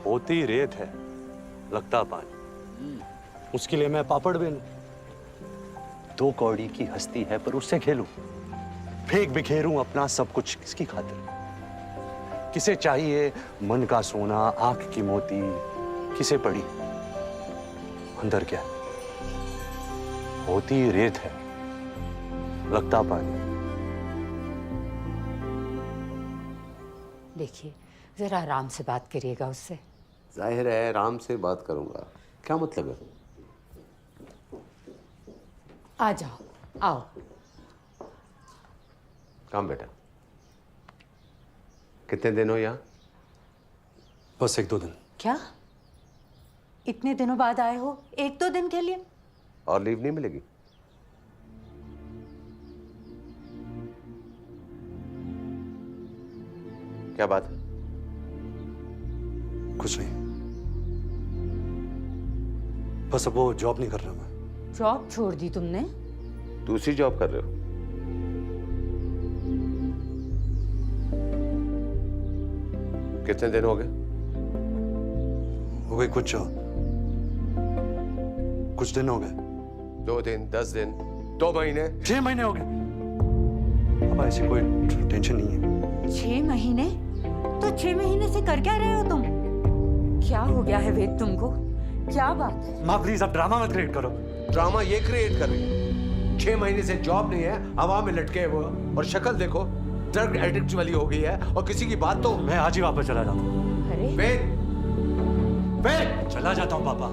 होती रेत है, लगता पानी, उसके लिए मैं पापड़ बेलूं। 2 कौड़ी की हस्ती है पर उससे खेलूं, फेंक बिखेरूं अपना सब कुछ किसकी खातिर। किसे चाहिए मन का सोना, आंख की मोती, किसे पड़ी अंदर क्या होती रेत है, लगता पानी। देखिए जरा आराम से बात करिएगा उससे। जाहिर है आराम से बात करूंगा, क्या मतलब है? आ जाओ, आओ। कहाँ बेटा? कितने दिन हो यहाँ? बस 1-2 दिन। क्या इतने दिनों बाद आए हो? 1-2 दिन के लिए? और लीव नहीं मिलेगी? क्या बात है? कुछ नहीं, बस अब वो जॉब नहीं कर रहा मैं। जॉब छोड़ दी तुमने? दूसरी जॉब कर रहे हो? कितने दिन हो गए? हो गए कुछ दिन हो गए। 2 दिन, 10 दिन, 2 महीने, 6 महीने हो गए। अब ऐसी कोई टेंशन नहीं है। 6 महीने? तो 6 महीने से कर क्या रहे हो तुम? क्या हो गया है वेद तुमको? क्या बात है? माँ प्लीज अब ड्रामा मत क्रिएट करो। ड्रामा ये क्रिएट कर रही है। 6 महीने से जॉब नहीं है, हवा में लटके हैं वो, और शक्ल देखो ड्रग एडिक्ट वाली हो गई है, और किसी की बात तो। मैं आज ही वापस चला जाता हूँ। अरे वेद, चला जाता हूँ पापा।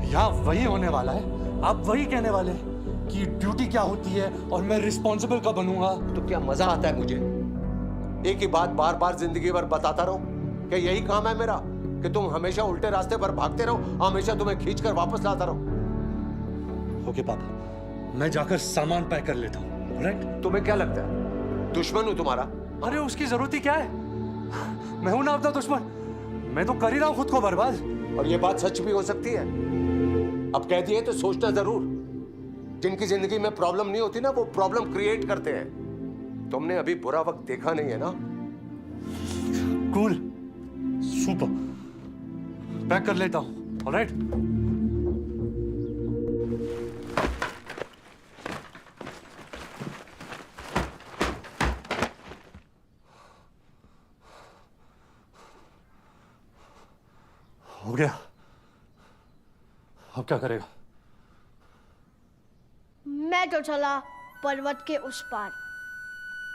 यहाँ वही होने वाला है, आप वही कहने वाले हैं कि ड्यूटी क्या होती है और मैं रिस्पॉन्सिबल कब बनूंगा। तो क्या मजा आता है मुझे एक ही बात बार बार जिंदगी भर बताता रहूं? क्या यही काम है मेरा कि तुम हमेशा उल्टे रास्ते पर भागते रहो, हमेशा तुम्हें खींच कर वापस लाता रहो? ओके पापा, मैं जाकर सामान पैक कर लेता हूँ। राइट? तुम्हें क्या लगता है दुश्मन हूं तुम्हारा? अरे उसकी जरूरत ही क्या है? मैं हूं ना अपना दुश्मन। मैं तो कर ही रहा हूं खुद को बर्बाद। और ये बात सच भी हो सकती है। अब कह दिए तो सोचना जरूर। जिनकी जिंदगी में प्रॉब्लम नहीं होती ना, वो प्रॉब्लम क्रिएट करते हैं। तुमने अभी बुरा वक्त देखा नहीं है ना? कूल, सुपर, पैक कर लेता हूं। ऑलराइट। हो गया। अब क्या करेगा? मैं तो चला पर्वत के उस पार।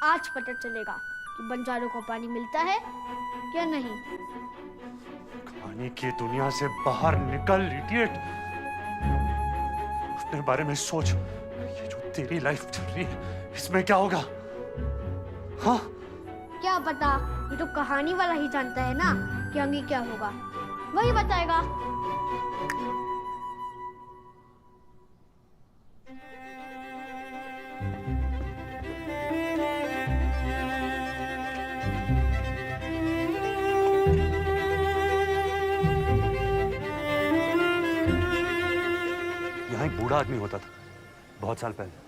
आज पता चलेगा कि बंजारों को पानी मिलता है या नहीं। पानी की दुनिया से बाहर निकल इडियट। अपने बारे में सोच। ये जो तेरी लाइफ चल रही है, इसमें क्या होगा? हाँ? क्या पता, ये तो कहानी वाला ही जानता है ना कि आगे क्या होगा, वही बताएगा। यहाँ एक बूढ़ा आदमी होता था बहुत साल पहले।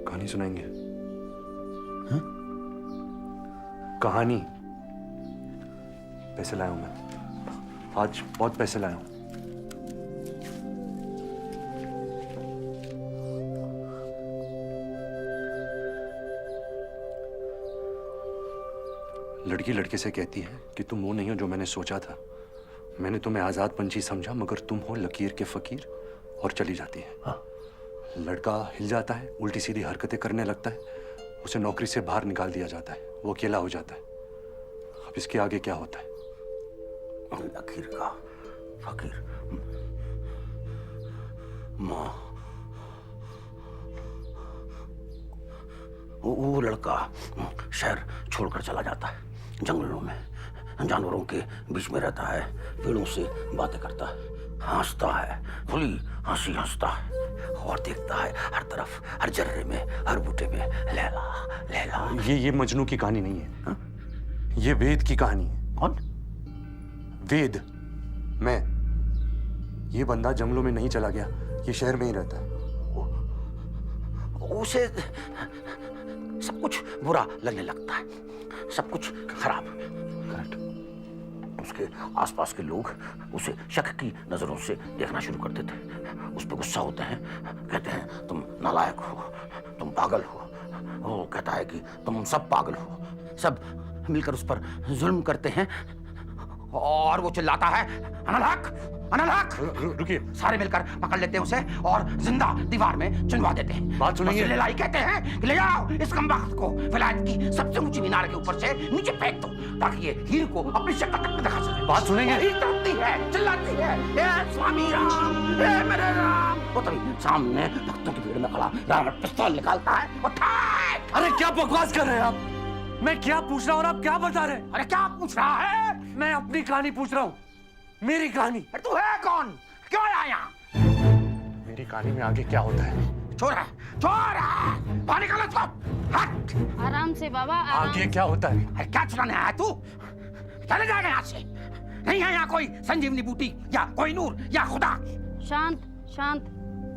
कहानी सुनाएंगे? हाँ? कहानी। पैसे लाया हूं मैं, आज बहुत पैसे लाया हूं। लड़की लड़के से कहती है कि तुम वो नहीं हो जो मैंने सोचा था। मैंने तुम्हें आजाद पंछी समझा, मगर तुम हो लकीर के फकीर, और चली जाती है। हाँ? लड़का हिल जाता है, उल्टी सीधी हरकतें करने लगता है, उसे नौकरी से बाहर निकाल दिया जाता है, वो अकेला हो जाता है। अब इसके आगे क्या होता है? लकीर का फकीर। माँ, वो लड़का शहर छोड़कर चला जाता है, जंगलों में जानवरों के बीच में रहता है, पेड़ों से बातें करता है, हंसता है, खुली हंसी हंसता है, और देखता है हर तरफ, हर जर्रे में, हर बूटे में लैला लैला। ये मजनू की कहानी नहीं है। हा? ये वेद की कहानी है। कौन? वेद। मैं। ये बंदा जंगलों में नहीं चला गया, ये शहर में ही रहता है। उसे सब कुछ बुरा लगने लगता है, सब कुछ खराब। करेक्ट। उसके आसपास के लोग उसे शक की नजरों से देखना शुरू कर देते हैं, उस पर गुस्सा होते हैं, कहते हैं तुम नालायक हो, तुम पागल हो। वो कहता है कि तुम सब पागल हो। सब मिलकर उस पर जुल्म करते हैं और वो चिल्लाता है, अनलहक अनलहक। रुकिए। सारे मिलकर पकड़ लेते हैं उसे और जिंदा दीवार में चुनवा देते हैं। बात सुनिए। ले लाई कहते हैं कि ले जाओ इस कमबख्त को विलायत की सबसे ऊंची मीनार के ऊपर से नीचे फेंक दो, ताकि ये हीर को अपनी शक्ल तक दिखा सके। बात सुनेंगे? हीर तड़पती है, चिल्लाती है, ए स्वामी राम, ए मेरे राम। वो तभी सामने भक्तों की भीड़ में खड़ा रावण पिस्तौल निकालता है और ठाक। अरे क्या बकवास कर रहे हैं आप? मैं क्या पूछ रहा हूँ और आप क्या बता रहे हैं? अरे क्या पूछ रहा है? मैं अपनी कहानी पूछ रहा हूँ, मेरी कहानी। तू है कौन? क्यों आया? मेरी कहानी में आगे क्या होता है? चोर है, चोर है, बाहर निकालो इसको। हट। आराम से बाबा, आराम। आगे क्या होता है? अरे क्या चुराने आया तू? चले जाएगा यहाँ से। नहीं है यहाँ कोई संजीवनी बूटी या कोई नूर या खुदा। शांत शांत,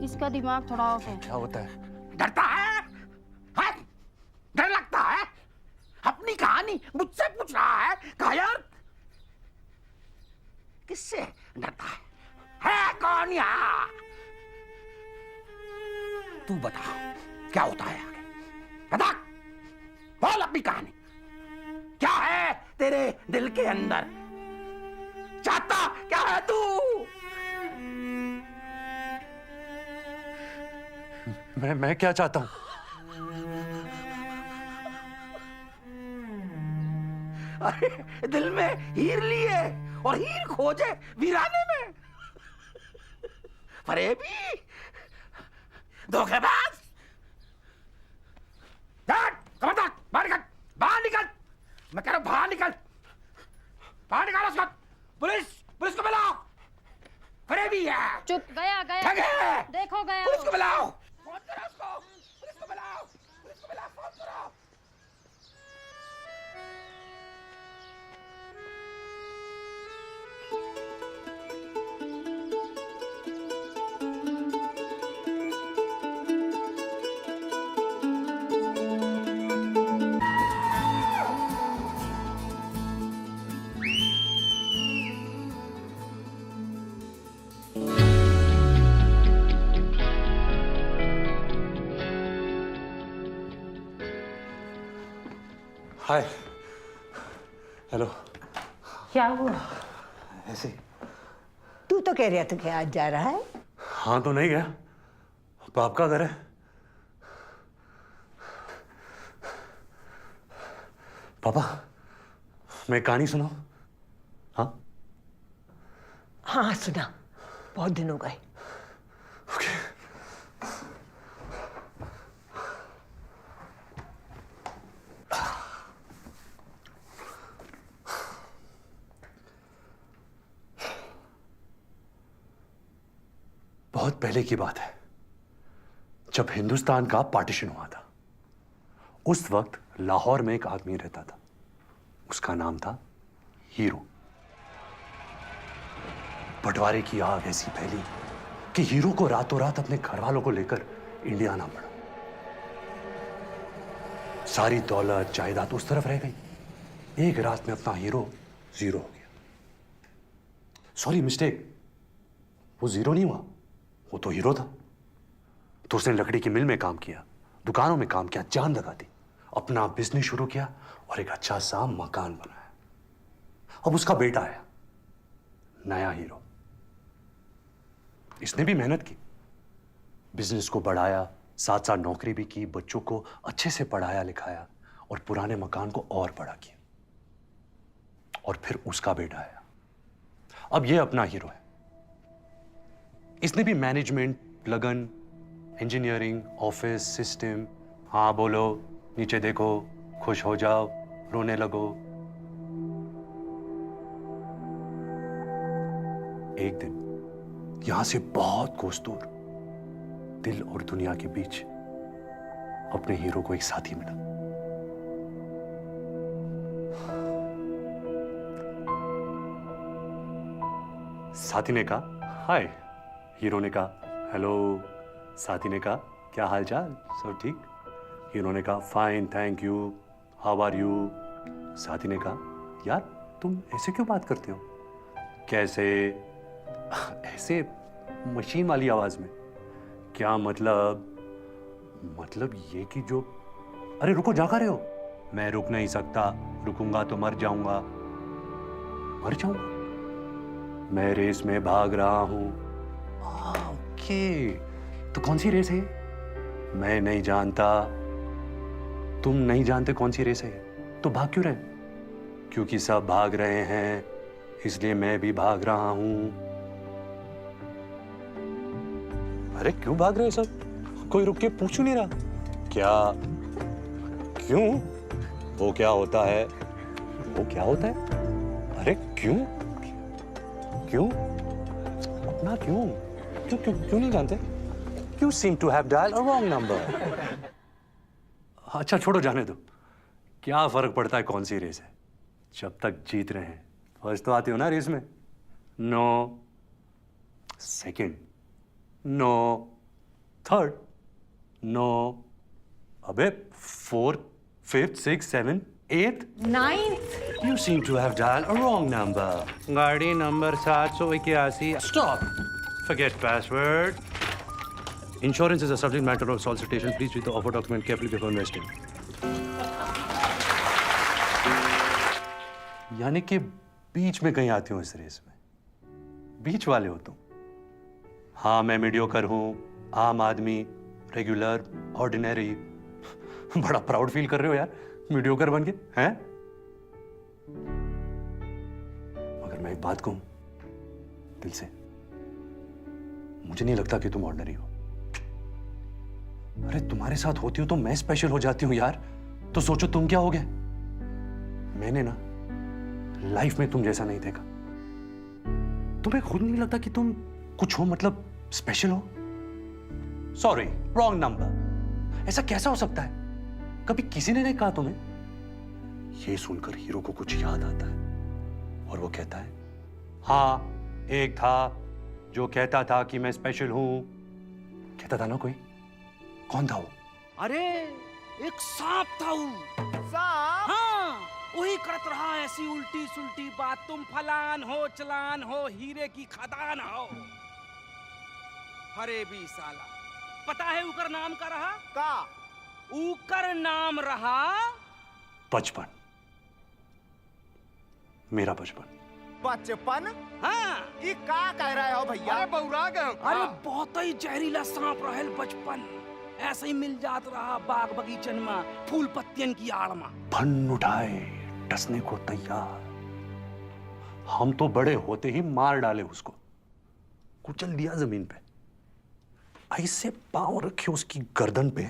इसका दिमाग थोड़ा ऑफ है। क्या होता है? डरता है? डर लगता है? अपनी कहानी मुझसे पूछ रहा है? कायर, किससे डरता है कौन यहाँ? तू बता क्या होता है आगे, बता, बोल अपनी कहानी। क्या है तेरे दिल के अंदर? चाहता क्या है तू? मैं क्या चाहता हूं? अरे दिल में हीर लिए और हीर खोजे वीराने में। फरेबी, धोखेबाज, बाहर निकल, बाहर निकल, मैं कह रहा हूं बाहर निकल, बाहर निकालो उसको। पुलिस को बुलाओ। अरे भी है। चुप, गया ठग है। देखो गया। पुलिस को बुलाओ, फोन करो उसको, पुलिस को बुलाओ, फोन करो। हाय, हेलो। क्या हुआ? ऐसे। तू तो कह रहा था कि आज जा रहा है। हाँ तो नहीं गया, बाप का घर है। पापा, मैं कहानी सुनाऊं? हाँ हाँ सुना, बहुत दिन हो गए। बहुत पहले की बात है, जब हिंदुस्तान का पार्टीशन हुआ था। उस वक्त लाहौर में एक आदमी रहता था, उसका नाम था हीरो। बंटवारे की आग ऐसी फैली कि हीरो को रातों रात अपने घर वालों को लेकर इंडिया आना पड़ा। सारी दौलत जायदाद उस तरफ रह गई। एक रात में अपना हीरो जीरो हो गया। सॉरी, मिस्टेक, वो जीरो नहीं हुआ, वो तो हीरो था। तो उसने लकड़ी की मिल में काम किया, दुकानों में काम किया, जान लगा दी, अपना बिजनेस शुरू किया और एक अच्छा सा मकान बनाया। अब उसका बेटा आया, नया हीरो। इसने भी मेहनत की, बिजनेस को बढ़ाया, साथ साथ नौकरी भी की, बच्चों को अच्छे से पढ़ाया लिखाया और पुराने मकान को और बड़ा किया। और फिर उसका बेटा आया, अब ये अपना हीरो है। इसने भी मैनेजमेंट, लगन, इंजीनियरिंग, ऑफिस, सिस्टम, हाँ बोलो, नीचे देखो, खुश हो जाओ, रोने लगो। एक दिन यहां से बहुत कोस दूर, दिल और दुनिया के बीच, अपने हीरो को एक साथी मिला। साथी ने कहा हाय, हीरो ने कहा हेलो। साथी ने कहा क्या हालचाल, सब ठीक? हीरो ने कहा fine thank you, how are you? साथी ने कहा यार तुम ऐसे क्यों बात करते हो? कैसे? ऐसे मशीन वाली आवाज में। क्या मतलब? मतलब ये कि जो, अरे रुको, जा कर रहे हो? मैं रुक नहीं सकता, रुकूंगा तो मर जाऊंगा। मर जाऊंगा? मैं रेस में भाग रहा हूं। ओके, तो कौन सी रेस है? मैं नहीं जानता। तुम नहीं जानते कौन सी रेस है? तो भाग क्यों रहे? क्योंकि सब भाग रहे हैं, इसलिए मैं भी भाग रहा हूं। अरे क्यों भाग रहे हैं सब? कोई रुक के पूछ नहीं रहा क्या? क्यों? वो क्या होता है? वो क्या होता है? अरे क्यों? क्यों? अपना क्यों? क्यों क्यों क्यों नहीं जानते? You seem to have dialed a wrong number. अच्छा छोड़ो, जाने दो। क्या फर्क पड़ता है कौन सी रेस है, जब तक जीत रहे हैं। फर्स्ट तो आते हो ना रेस में? No. Second? No. Third? No. अबे fourth, fifth, six, seven, eight, ninth. You seem to have dialed a wrong number. गाड़ी number 781। Stop. Forget password. Insurance is a subject matter of solicitation. Please read the offer document carefully before investing. यानी कि बीच में कहीं आती हूँ इस race में। बीच वाले हो तुम। हाँ मैं मीडियोकर हूँ, आम आदमी, रेगुलर, ऑर्डिनरी। बड़ा प्राउड फील कर रहे हो यार मीडियोकर बन के, हैं? मगर मैं एक बात कहूं दिल से, मुझे नहीं लगता कि तुम ऑर्डिनरी हो। अरे तुम्हारे साथ होती हो तो मैं स्पेशल हो जाती हूँ यार। तो सोचो तुम क्या हो गए। मैंने ना लाइफ में तुम जैसा नहीं देखा। तुम्हें खुद नहीं लगता कि तुम कुछ हो, मतलब स्पेशल हो? Sorry, wrong number. ऐसा कैसा हो सकता है? कभी किसी ने नहीं कहा तुम्हें? ये सुनकर हीरो को कुछ याद आता है और वो कहता है, हाँ एक था जो कहता था कि मैं स्पेशल हूं। कहता था ना कोई? कौन था वो? अरे एक सांप था वो। सांप? हाँ, वही करत रहा ऐसी उल्टी सुल्टी बात, तुम फलान हो चलान हो हीरे की खदान हो। अरे भी साला, पता है उकर नाम का रहा? का? उकर नाम रहा बचपन। मेरा बचपन। बचपन? हाँ। ये का कह रहे हो भैया? अरे बौरा गए। अरे बहुत ही जहरीला सांप रहल बचपन। ऐसे ही मिल जात रहा बाग बगीचन में, फूल पत्तियन की आड़ में। फन उठाए, टसने को तैयार। हम तो बड़े होते ही मार डाले उसको, कुचल दिया जमीन पे, ऐसे पांव रखे उसकी गर्दन पे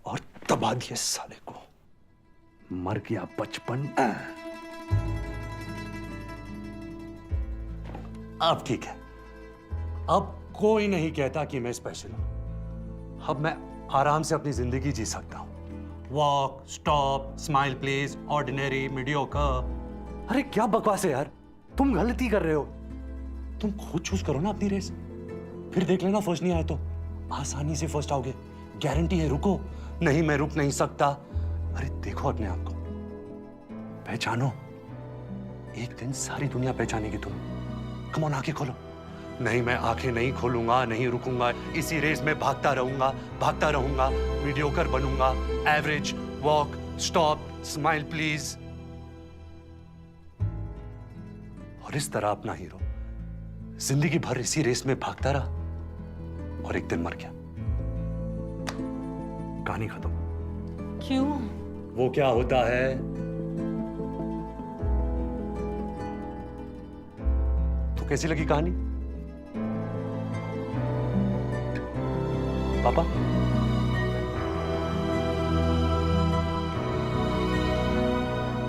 और दबा दिए साले को। मर गया बचपन। अब ठीक है, अब कोई नहीं कहता कि मैं स्पेशल हूं। अब मैं आराम से अपनी जिंदगी जी सकता हूं। Walk, stop, smile please, ordinary, mediocre. अरे क्या बकवास है यार, तुम गलती कर रहे हो। तुम खुद चूज करो ना अपनी रेस, फिर देख लेना फर्स्ट नहीं आए तो आसानी से फर्स्ट आओगे, गारंटी है। रुको, नहीं मैं रुक नहीं सकता। अरे देखो अपने आप को, पहचानो। एक दिन सारी दुनिया पहचानेगी तुम। कम ऑन, आंखें खोलो। नहीं, मैं आंखें नहीं खोलूंगा, नहीं रुकूंगा, इसी रेस में भागता रहूंगा, मीडियोकर बनूंगा, average, walk, stop, smile please. और इस तरह अपना हीरो जिंदगी भर इसी रेस में भागता रहा और एक दिन मर गया। कहानी खत्म। क्यों? वो क्या होता है? तो कैसी लगी कहानी पापा?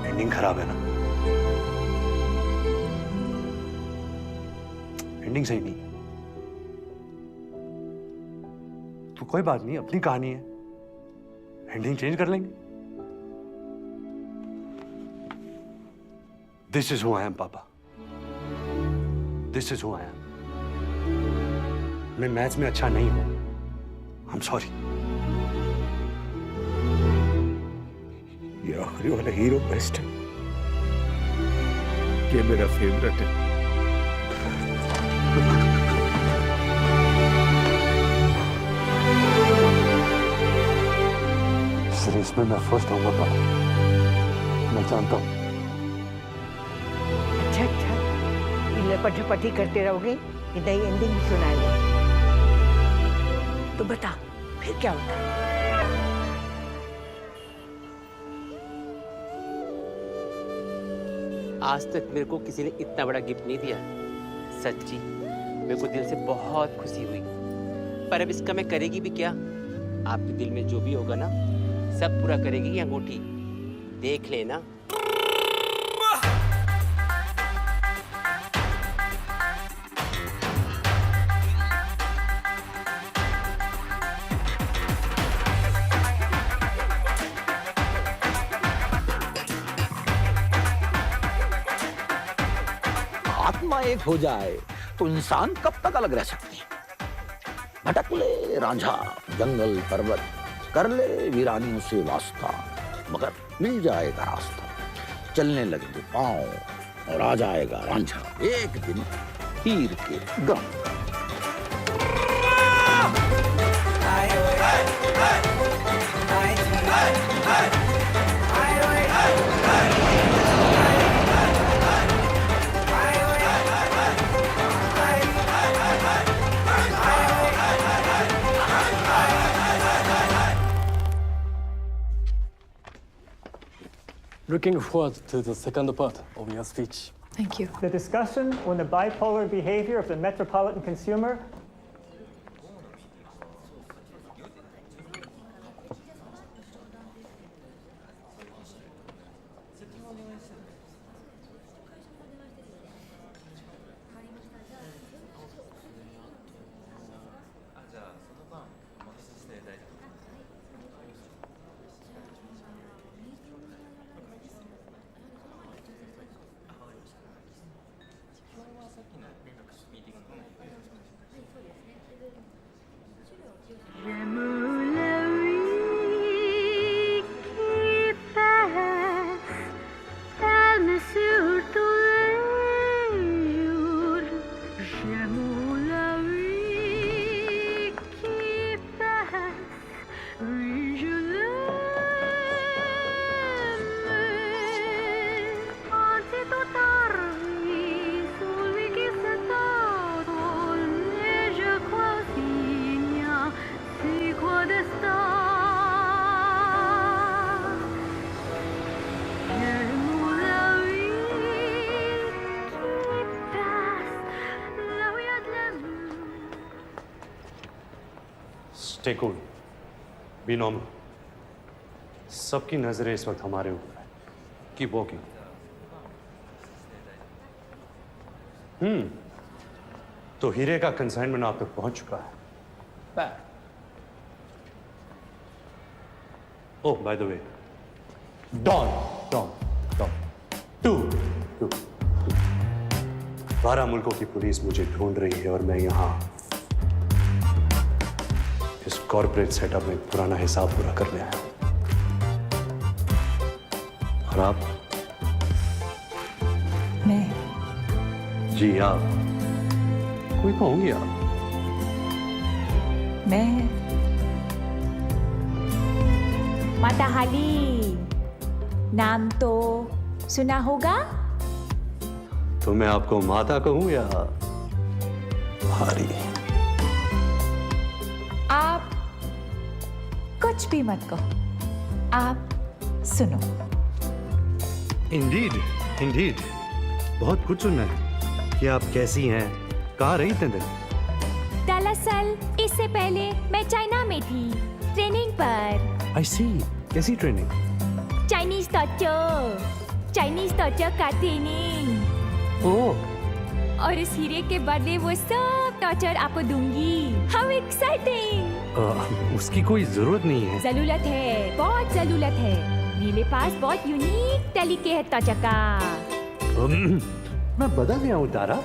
एंडिंग खराब है ना? एंडिंग सही नहीं है तो कोई बात नहीं, अपनी कहानी है, एंडिंग चेंज कर लेंगे। This is who I am papa, this is who I am. मैं मैथ्स में अच्छा नहीं हूं, आई एम सॉरी। ये आखिरी वाला हीरो बेस्ट है, ये मेरा फेवरेट है। इस रेस में मैं फर्स्ट आऊंगा पापा, मैं जानता हूं। अच्छा, लपट झपटी करते रहोगे, ये नई एंडिंग भी सुनाएंगे। तो बता फिर क्या होता? आज तक मेरे को किसी ने इतना बड़ा गिफ्ट नहीं दिया। सच्ची मेरे को दिल से बहुत खुशी हुई, पर अब इसका मैं करेगी भी क्या? आपके दिल में जो भी होगा ना, सब पूरा करेगी ये अंगूठी, देख लेना। आत्मा एक हो जाए तो इंसान कब तक अलग रह सकते हैं? भटक ले रांझा जंगल पर्वत, कर ले वीरानियों से वास्ता, मगर मिल जाएगा रास्ता। चलने लगेंगे पांव और आ जाएगा रांझा एक दिन हीर के गम। Looking forward to the second part of your speech. Thank you. The discussion on the bipolar behavior of the metropolitan consumer. Stay cool, be normal. सबकी नजरें इस वक्त हमारे ऊपर है। Keep walking. तो हीरे का कंसाइनमेंट आप तक पहुंच चुका है। Oh by the way, don don don 12 मुल्कों की पुलिस मुझे ढूंढ रही है और मैं यहां इस कॉर्पोरेट सेटअप में पुराना हिसाब पूरा करने आया हूं। और आप? मैं? जी आप। कोई तो होंगी आप। मैं माता हाली, नाम तो सुना होगा? तो मैं आपको माता कहूं या भारी? आप कुछ भी मत कहो, आप सुनो। इंडीड बहुत कुछ सुनना है कि आप कैसी हैं, कहाँ रही इतने दिन? दरअसल इससे पहले मैं चाइना में थी, ट्रेनिंग पर। आई सी। कैसी ट्रेनिंग? चाइनीज टॉर्चर का ट्रेनिंग। ओह। और इस हीरे के बदले वो सब टॉर्चर आपको दूंगी। How exciting! उसकी कोई जरूरत नहीं है। जरूरत है, बहुत जरूरत है। मेरे पास बहुत यूनिक तरीके है टॉर्चर का। मैं बदल गया हूँ तारा।